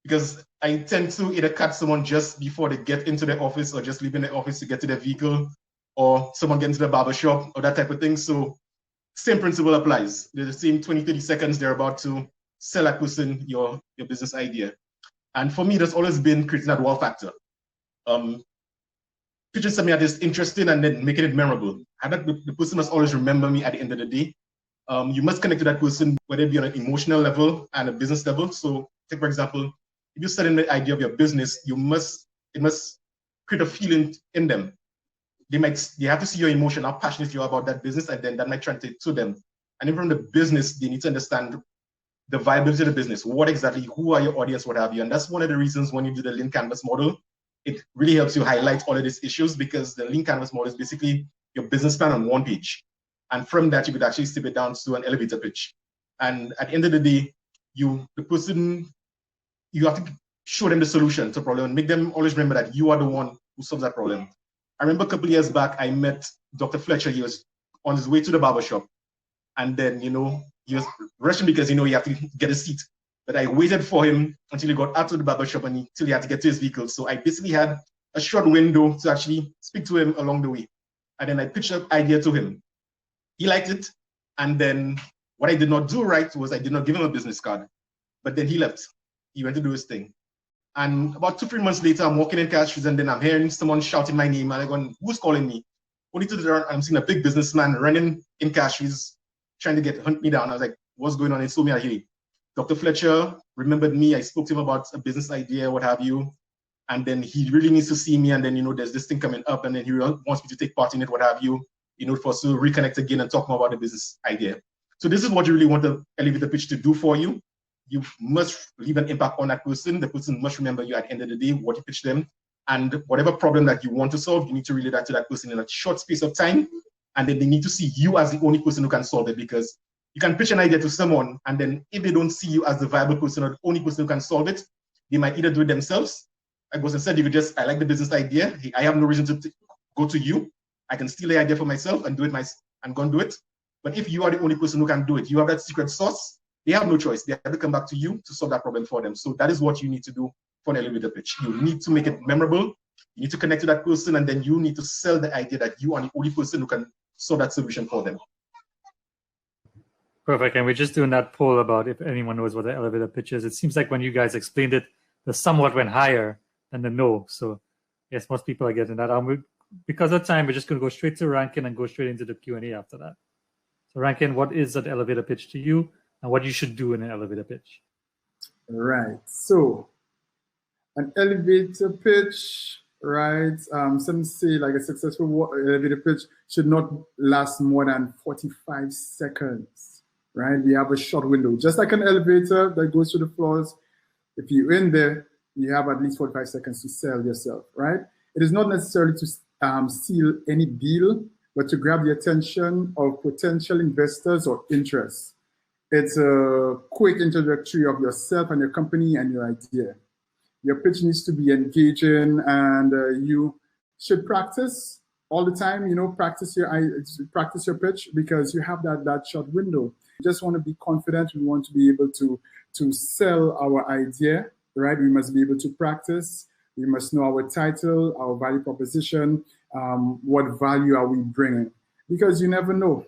Because I tend to either catch someone just before they get into their office or just leaving the office to get to their vehicle, or someone getting to the barber shop or that type of thing. So same principle applies. They're the same 20, 30 seconds they're about to sell that person your business idea. And for me, there's always been creating that wow factor. Pitching something that is interesting and then making it memorable. The person must always remember me at the end of the day. You must connect to that person, whether it be on an emotional level and a business level. So take, for example, if you're selling the idea of your business, it must create a feeling in them. They have to see your emotion, how passionate you are about that business, and then that might translate to them. And even from the business, they need to understand the viability of the business. Who are your audience, what have you? And that's one of the reasons when you do the lean canvas model, it really helps you highlight all of these issues, because the lean canvas model is basically your business plan on one page. And from that, you could actually strip it down to an elevator pitch. And at the end of the day, you have to show them the solution to the problem and make them always remember that you are the one who solves that problem. I remember a couple of years back, I met Dr. Fletcher. He was on his way to the barbershop. And then, he was rushing because, he had to get a seat. But I waited for him until he got out of the barbershop and until he had to get to his vehicle. So I basically had a short window to actually speak to him along the way. And then I pitched an idea to him. He liked it. And then what I did not do right was I did not give him a business card. But then he left. He went to do his thing. And about 2-3 months later, I'm walking in Castries, and then I'm hearing someone shouting my name. And I'm going, who's calling me? Only to the door, I'm seeing a big businessman running in Castries, trying to hunt me down. I was like, what's going on? He told me, hey, Dr. Fletcher remembered me. I spoke to him about a business idea, what have you. And then he really needs to see me. And then, there's this thing coming up, and then he wants me to take part in it, what have you, for us to reconnect again and talk more about the business idea. So this is what you really want the elevator pitch to do for you. You must leave an impact on that person. The person must remember you at the end of the day, what you pitch them. And whatever problem that you want to solve, you need to relay that to that person in a short space of time. And then they need to see you as the only person who can solve it, because you can pitch an idea to someone, and then if they don't see you as the viable person or the only person who can solve it, they might either do it themselves. Like Bostjan said, you could just, I like the business idea. Hey, I have no reason to go to you. I can steal the idea for myself and do it and go and do it. But if you are the only person who can do it, you have that secret sauce, they have no choice. They have to come back to you to solve that problem for them. So that is what you need to do for an elevator pitch. You need to make it memorable. You need to connect to that person, and then you need to sell the idea that you are the only person who can solve that solution for them. Perfect. And we're just doing that poll about if anyone knows what the elevator pitch is. It seems like when you guys explained it, the somewhat went higher than the no. So yes, most people are getting that. Because of time, we're just going to go straight to Rankin and go straight into the Q&A after that. So Rankin, what is an elevator pitch to you, and what you should do in an elevator pitch? Right. So an elevator pitch, right? Some say like a successful elevator pitch should not last more than 45 seconds, right? We have a short window, just like an elevator that goes to the floors. If you're in there, you have at least 45 seconds to sell yourself, right? It is not necessarily to seal any deal, but to grab the attention of potential investors or interests. It's a quick introductory of yourself and your company and your idea. Your pitch needs to be engaging, and you should practice all the time. Practice your pitch, because you have that short window. We just want to be confident. We want to be able to sell our idea, right? We must be able to practice. We must know our title, our value proposition, what value are we bringing? Because you never know.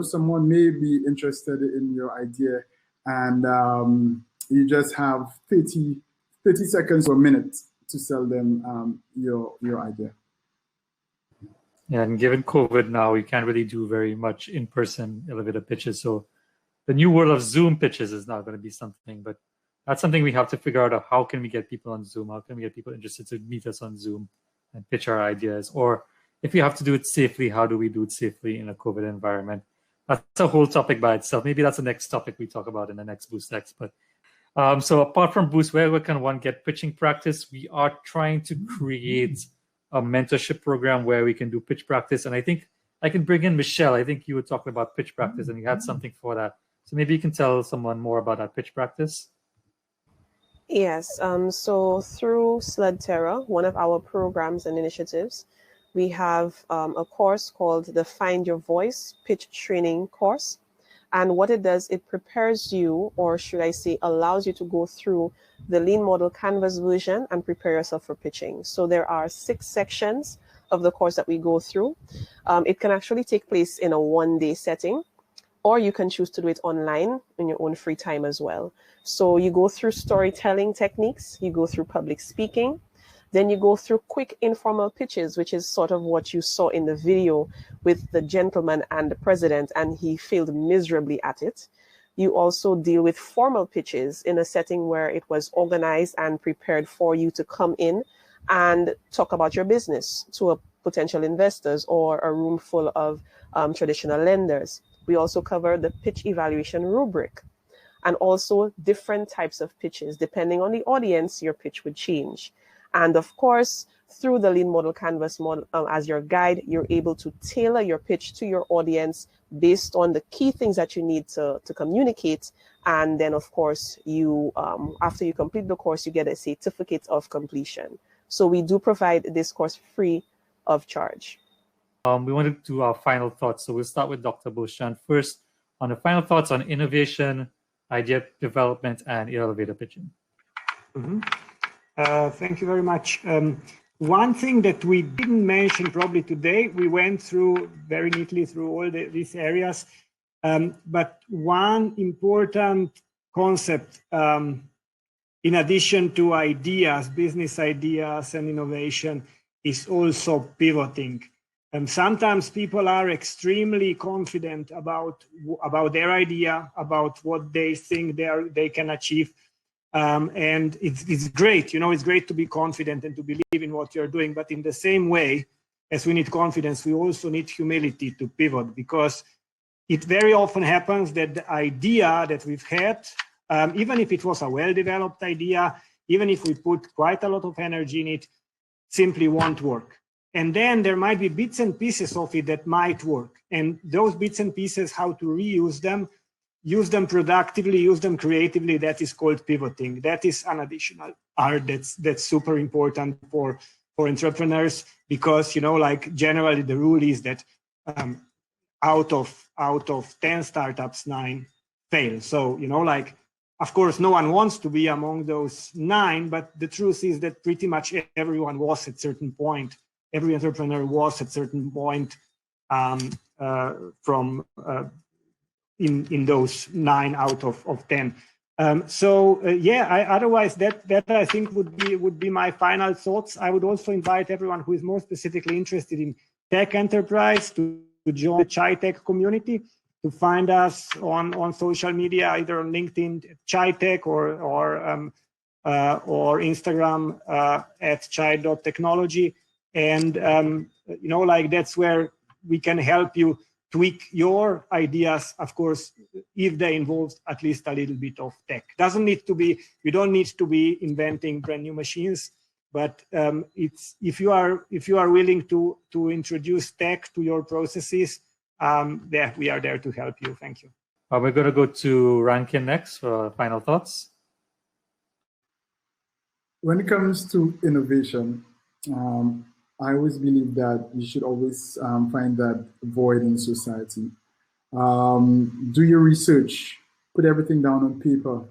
Someone may be interested in your idea, and you just have 30 seconds or a minute to sell them your idea. Yeah, and given COVID now, we can't really do very much in-person elevator pitches. So the new world of Zoom pitches is not going to be something, but that's something we have to figure out. How can we get people on Zoom? How can we get people interested to meet us on Zoom and pitch our ideas? Or if we have to do it safely, how do we do it safely in a COVID environment? That's a whole topic by itself. Maybe that's the next topic we talk about in the next BoostX. But so apart from Boost, where can one get pitching practice? We are trying to create a mentorship program where we can do pitch practice. And I think I can bring in Michelle. I think you were talking about pitch practice and you had something for that. So maybe you can tell someone more about that pitch practice. Yes. So through Sledterra, one of our programs and initiatives, we have a course called the Find Your Voice Pitch Training course. And what it does, it prepares you, or should I say, allows you to go through the Lean Model Canvas version and prepare yourself for pitching. So there are 6 sections of the course that we go through. It can actually take place in a one-day setting, or you can choose to do it online in your own free time as well. So you go through storytelling techniques, you go through public speaking, then you go through quick informal pitches, which is sort of what you saw in the video with the gentleman and the president, and he failed miserably at it. You also deal with formal pitches in a setting where it was organized and prepared for you to come in and talk about your business to a potential investors or a room full of traditional lenders. We also cover the pitch evaluation rubric and also different types of pitches. Depending on the audience, your pitch would change. And of course, through the Lean Model Canvas model as your guide, you're able to tailor your pitch to your audience based on the key things that you need to communicate. And then, of course, you after you complete the course, you get a certificate of completion. So we do provide this course free of charge. We want to do our final thoughts. So we'll start with Dr. Bostjan first on the final thoughts on innovation, idea development, and elevator pitching. Thank you very much. One thing that we didn't mention probably today, we went through very neatly through all these areas, but one important concept, in addition to ideas, business ideas and innovation, is also pivoting. Sometimes people are extremely confident about their idea, about what they think they can achieve. And it's great, it's great to be confident and to believe in what you're doing. But in the same way as we need confidence, we also need humility to pivot, because it very often happens that the idea that we've had, even if it was a well-developed idea, even if we put quite a lot of energy in it, simply won't work. And then there might be bits and pieces of it that might work. And those bits and pieces, how to reuse them, use them productively, use them creatively, that is called pivoting. That is an additional art that's super important for entrepreneurs, because, like generally the rule is that out of 10 startups, 9 fail. So, of course, no one wants to be among those 9, but the truth is that pretty much everyone was at a certain point. Every entrepreneur was at a certain point in those 9 out of 10. Otherwise that I think would be my final thoughts. I would also invite everyone who is more specifically interested in tech enterprise to join the Chaitech community, to find us on social media, either on LinkedIn, Chaitech, or Instagram at chai.technology. And that's where we can help you tweak your ideas, of course, if they involve at least a little bit of tech. You don't need to be inventing brand new machines, but if you are willing to introduce tech to your processes, we are there to help you. Thank you. We're going to go to Rankin next for final thoughts. When it comes to innovation, I always believe that you should always find that void in society. Do your research, put everything down on paper,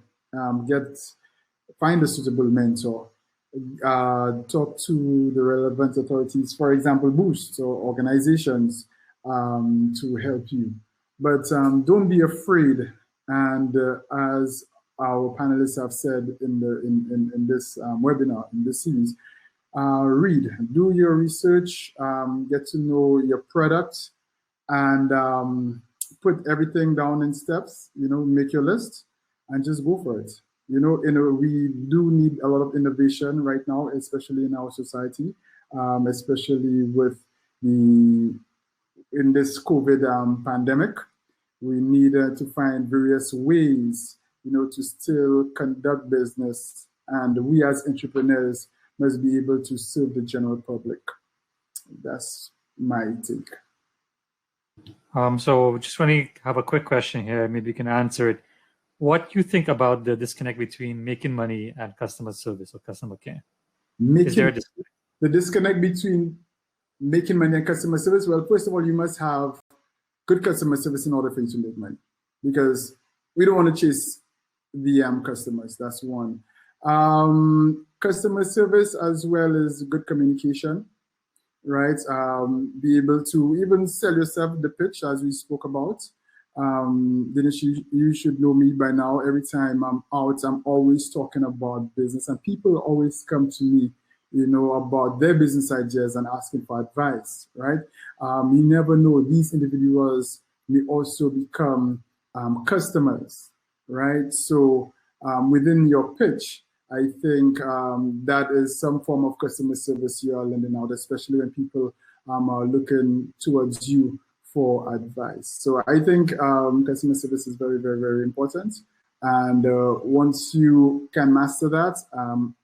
find a suitable mentor, talk to the relevant authorities, for example, Boost or organizations to help you. But don't be afraid. And as our panelists have said in this webinar, in this series, read, do your research, get to know your product, and put everything down in steps, make your list and just go for it. We do need a lot of innovation right now, especially in our society, especially with in this COVID pandemic. We need to find various ways, to still conduct business, and we as entrepreneurs must be able to serve the general public. That's my take. So just want to have a quick question here. Maybe you can answer it. What do you think about the disconnect between making money and customer service or customer care? Is there a disconnect? The disconnect between making money and customer service? Well, first of all, you must have good customer service in order for you to make money, because we don't want to chase VM customers. That's one. Customer service as well as good communication, right? Be able to even sell yourself the pitch, as we spoke about. Dinesh, you should know me by now. Every time I'm out, I'm always talking about business, and people always come to me, about their business ideas and asking for advice, right? You never know, these individuals may also become customers, right? So within your pitch, I think that is some form of customer service you are lending out, especially when people are looking towards you for advice. So I think customer service is very, very, very important. And once you can master that,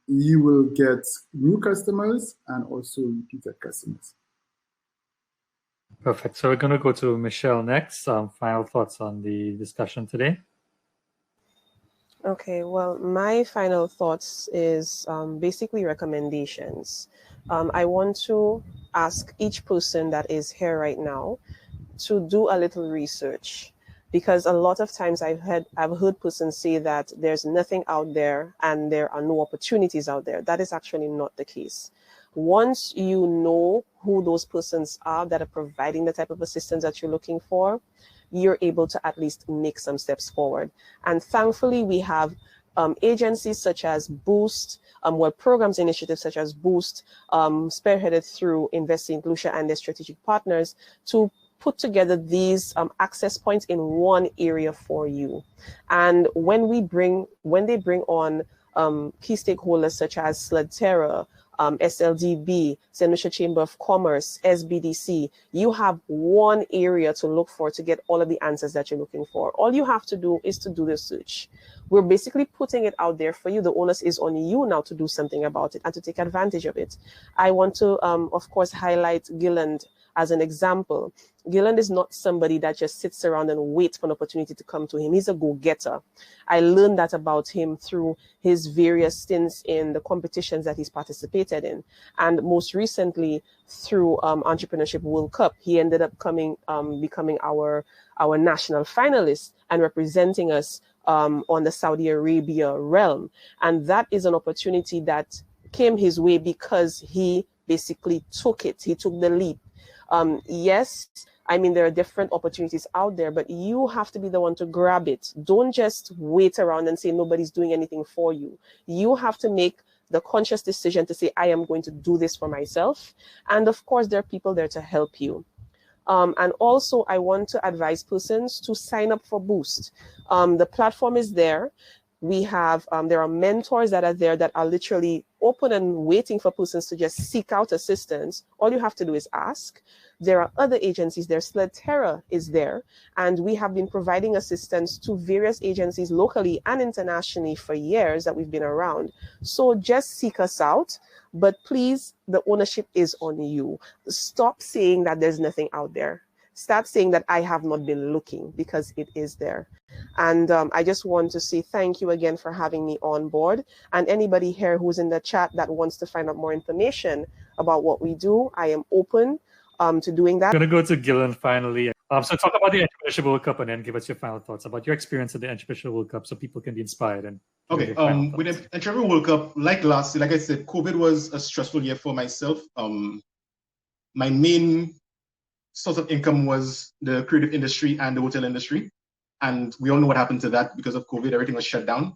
you will get new customers and also repeated customers. Perfect. So we're going to go to Michelle next. Final thoughts on the discussion today. Okay, well, my final thoughts is basically recommendations. I want to ask each person that is here right now to do a little research, because a lot of times I've heard persons say that there's nothing out there and there are no opportunities out there. That is actually not the case. Once you know who those persons are that are providing the type of assistance that you're looking for, you're able to at least make some steps forward. And thankfully, we have agencies such as Boost, programs, initiatives such as Boost, spearheaded through St.Lucia and their strategic partners, to put together these access points in one area for you. And when they bring on key stakeholders such as SLEDterra, SLDB, St.Lucia Chamber of Commerce, SBDC, you have one area to look for to get all of the answers that you're looking for. All you have to do is to do the search. We're basically putting it out there for you. The onus is on you now to do something about it and to take advantage of it. I want to, of course, highlight Gilland as an example. Gilland is not somebody that just sits around and waits for an opportunity to come to him. He's a go-getter. I learned that about him through his various stints in the competitions that he's participated in. And most recently, through Entrepreneurship World Cup, he ended up becoming our national finalist and representing us on the Saudi Arabia realm. And that is an opportunity that came his way because he basically took it. He took the leap. Yes, I mean, there are different opportunities out there, but you have to be the one to grab it. Don't just wait around and say nobody's doing anything for you. You have to make the conscious decision to say, I am going to do this for myself. And of course, there are people there to help you. And also, I want to advise persons to sign up for Boost. The platform is there. We have, there are mentors that are there that are literally open and waiting for persons to just seek out assistance. All you have to do is ask. There are other agencies there. SLEDterra is there. And we have been providing assistance to various agencies locally and internationally for years that we've been around. So just seek us out. But please, the ownership is on you. Stop saying that there's nothing out there. Start saying that I have not been looking, because it is there. And I just want to say thank you again for having me on board. And anybody here who's in the chat that wants to find out more information about what we do, I am open to doing that. I'm going to go to Gilland finally. So talk about the Entrepreneurship World Cup and then give us your final thoughts about your experience at the Entrepreneurship World Cup so people can be inspired. And okay, with the Entrepreneurship World Cup, like I said, COVID was a stressful year for myself. My main source of income was the creative industry and the hotel industry. And we all know what happened to that because of COVID. Everything was shut down.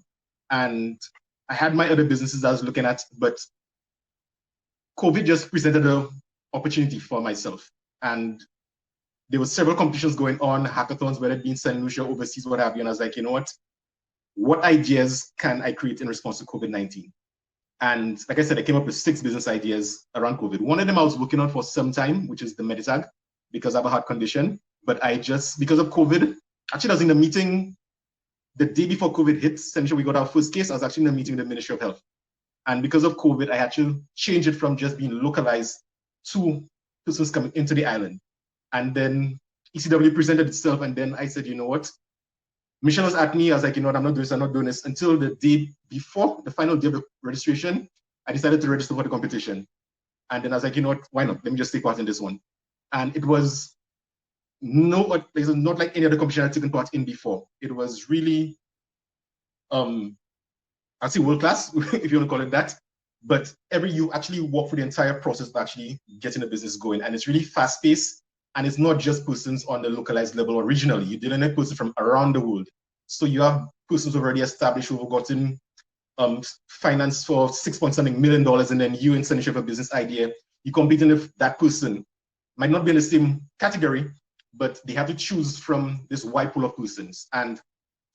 And I had my other businesses I was looking at, but COVID just presented an opportunity for myself. And there were several competitions going on, hackathons, whether it be in St.Lucia, overseas, what have you. And I was like, you know what ideas can I create in response to COVID-19? And like I said, I came up with 6 business ideas around COVID. One of them I was working on for some time, which is the Meditag, because I have a heart condition. But I just, because of COVID, actually I was in the meeting the day before COVID hit, essentially we got our first case. I was actually in a meeting with the Ministry of Health. And because of COVID, I had to change it from just being localized to persons coming into the island. And then ECW presented itself. And then I said, you know what? Michelle was at me. I was like, you know what? I'm not doing this. Until the day before the final day of the registration, I decided to register for the competition. And then I was like, you know what? Why not? Let me just take part in this one. And it was not like any other competition I'd taken part in before. It was really, I'd say world class, if you want to call it that. But you actually walk through the entire process of actually getting a business going. And it's really fast paced. And it's not just persons on the localized level or regionally. You're dealing with persons from around the world. So you have persons already established who've gotten finance for $6.something million, and then you in St.Lucia have a business idea. You competing with that person. Might not be in the same category, but they have to choose from this wide pool of persons. And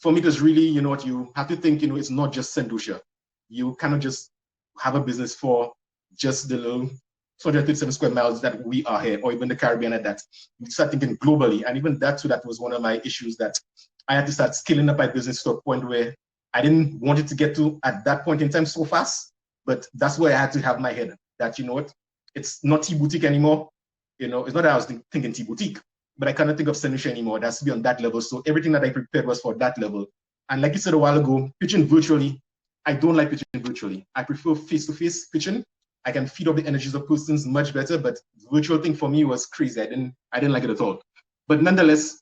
for me, it was really, you know what, you have to think, it's not just St.Lucia. You cannot just have a business for just the little 237 square miles that we are here, or even the Caribbean at that. You start thinking globally. And even that was one of my issues, that I had to start scaling up my business to a point where I didn't want it to get to at that point in time so fast. But that's where I had to have my head that, you know what, it's not tea boutique anymore. You know, it's not that I was thinking tea boutique, but I cannot think of St. Lucia anymore. It has to be on that level. So everything that I prepared was for that level. And like you said a while ago, pitching virtually, I don't like pitching virtually. I prefer face-to-face pitching. I can feed off the energies of persons much better, but virtual thing for me was crazy. I didn't like it at all. But nonetheless,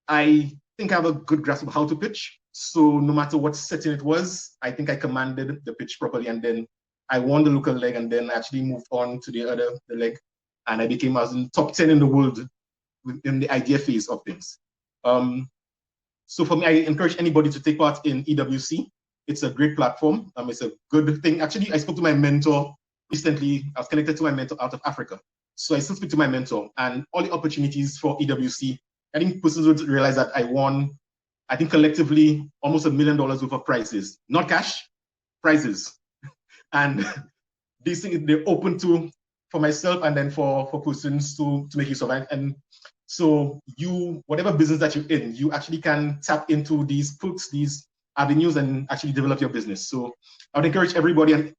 I think I have a good grasp of how to pitch. So no matter what setting it was, I think I commanded the pitch properly. And then I won the local leg and then actually moved on to the leg. And I became as in top 10 in the world in the idea phase of things. So for me, I encourage anybody to take part in EWC. It's a great platform. It's a good thing. Actually, I spoke to my mentor recently. I was connected to my mentor out of Africa. So I still speak to my mentor, and all the opportunities for EWC, I think persons would realize that I won, I think collectively, almost $1 million worth of prizes. Not cash, prizes. And these things, they're open to, for myself and then for persons to make use of it. And so you, whatever business that you're in, you actually can tap into these perks, these avenues, and actually develop your business. So I would encourage everybody to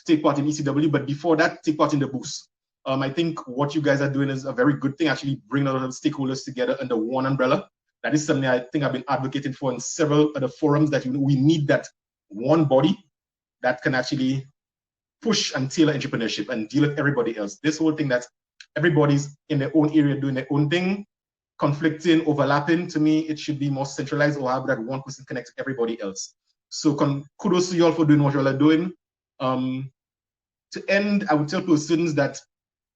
take part in ECW, but before that, take part in the boost. I think what you guys are doing is a very good thing, actually bringing a lot of stakeholders together under one umbrella. That is something I think I've been advocating for in several other forums, that we need that one body that can actually push and tailor entrepreneurship and deal with everybody else. This whole thing that everybody's in their own area doing their own thing, conflicting, overlapping, to me, it should be more centralized, or have that one person connect to everybody else. So kudos to you all for doing what you all are doing. To end, I would tell persons that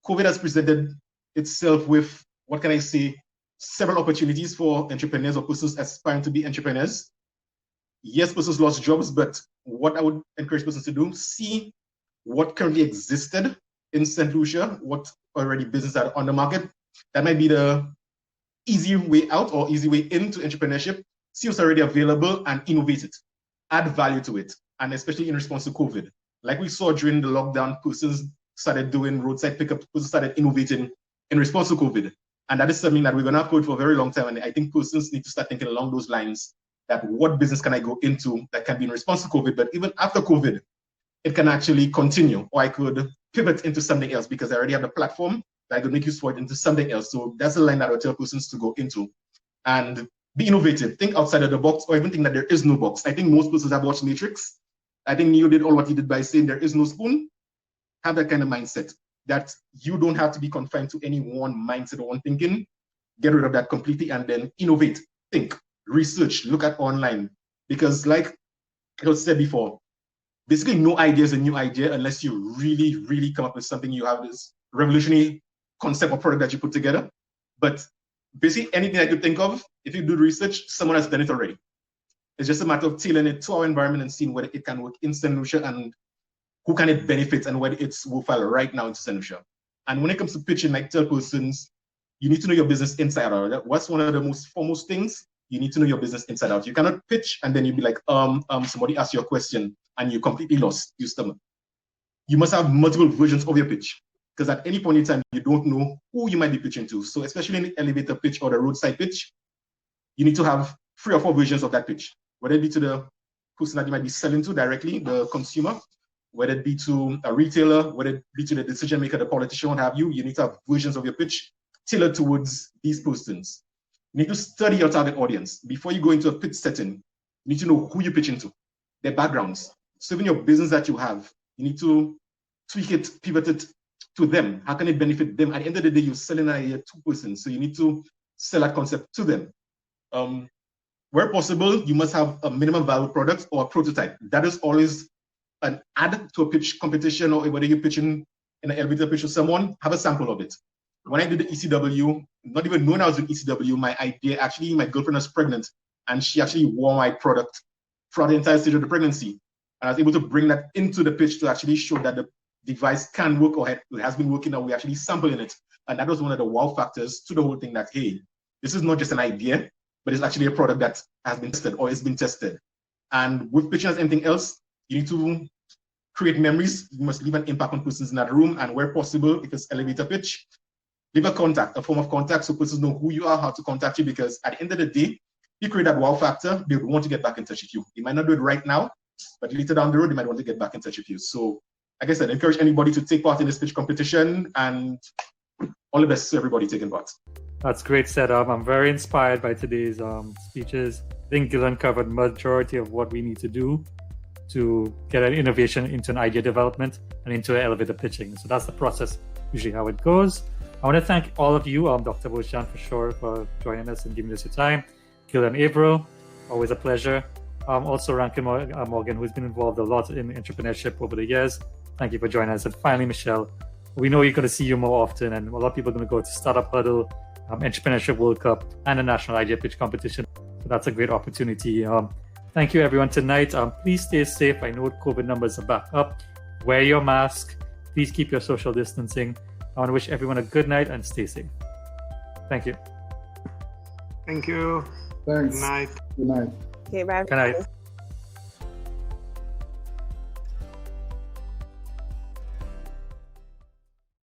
COVID has presented itself with, what can I say, several opportunities for entrepreneurs or persons aspiring to be entrepreneurs. Yes, persons lost jobs, but what I would encourage persons to do, see what currently existed in St. Lucia, what already businesses are on the market. That might be the easy way out or easy way into entrepreneurship. See what's already available and innovate it, add value to it, and especially in response to COVID. Like we saw during the lockdown, persons started doing roadside pickup, persons started innovating in response to COVID. And that is something that we're going to have for a very long time. And I think persons need to start thinking along those lines, that what business can I go into that can be in response to COVID, but even after COVID, it can actually continue, or I could pivot into something else because I already have the platform that I could make use for it into something else. So that's the line that I would tell persons to go into. And be innovative, think outside of the box, or even think that there is no box. I think most persons have watched Matrix. I think Neo did all what he did by saying there is no spoon. Have that kind of mindset, that you don't have to be confined to any one mindset or one thinking. Get rid of that completely and then innovate, think, research, look at online. Because like I was said before, basically no idea is a new idea unless you really, really come up with something. You have this revolutionary concept or product that you put together. But basically anything I could think of, if you do research, someone has done it already. It's just a matter of tailoring it to our environment and seeing whether it can work in St. Lucia and who can it benefit and whether it's worthwhile right now in St. Lucia. And when it comes to pitching, like tell persons, you need to know your business inside out. What's one of the most foremost things? You need to know your business inside out. You cannot pitch and then you'll be like, somebody asked you a question and you completely lost, you stumble. You must have multiple versions of your pitch, because at any point in time, you don't know who you might be pitching to. So especially in the elevator pitch or the roadside pitch, you need to have 3 or 4 versions of that pitch, whether it be to the person that you might be selling to directly, the consumer, whether it be to a retailer, whether it be to the decision maker, the politician, what have you. You need to have versions of your pitch tailored towards these persons. You need to study your target audience. Before you go into a pitch setting, you need to know who you're pitching to, their backgrounds. So even your business that you have, you need to tweak it, pivot it to them. How can it benefit them? At the end of the day, you're selling an idea to persons. So you need to sell that concept to them. Where possible, you must have a minimum viable product or a prototype. That is always an add to a pitch competition, or whether you're pitching in an elevator pitch with someone, have a sample of it. When I did the ECW, not even knowing I was doing ECW, my idea, actually, my girlfriend was pregnant and she actually wore my product throughout the entire stage of the pregnancy. And I was able to bring that into the pitch to actually show that the device can work, or it has been working, and we're actually sampling it. And that was one of the wow factors to the whole thing, that, hey, this is not just an idea, but it's actually a product that has been tested or is being tested. And with pitching as anything else, you need to create memories. You must leave an impact on persons in that room. And where possible, if it's elevator pitch, leave a contact, a form of contact, so persons know who you are, how to contact you, because at the end of the day, you create that wow factor, they would want to get back in touch with you. You might not do it right now, but later down the road, they might want to get back in touch with you. So, like I said, encourage anybody to take part in this pitch competition, and all the best to everybody taking part. That's great setup. I'm very inspired by today's speeches. I think Gilland covered majority of what we need to do to get an innovation into an idea development and into elevator pitching. So that's the process, usually how it goes. I want to thank all of you, Dr. Bostjan for joining us and giving us your time. Gilland Avril, always a pleasure. Also Rankin Morgan, who's been involved a lot in entrepreneurship over the years. Thank you for joining us. And finally, Michelle, we know you're going to see you more often, and a lot of people are going to go to Startup Huddle, Entrepreneurship World Cup, and the National Idea Pitch Competition. So that's a great opportunity. Thank you, everyone, tonight. Please stay safe. I know COVID numbers are back up. Wear your mask. Please keep your social distancing. I want to wish everyone a good night and stay safe. Thank you. Thank you. Thanks. Good night. Good night. Okay, bye. Good night.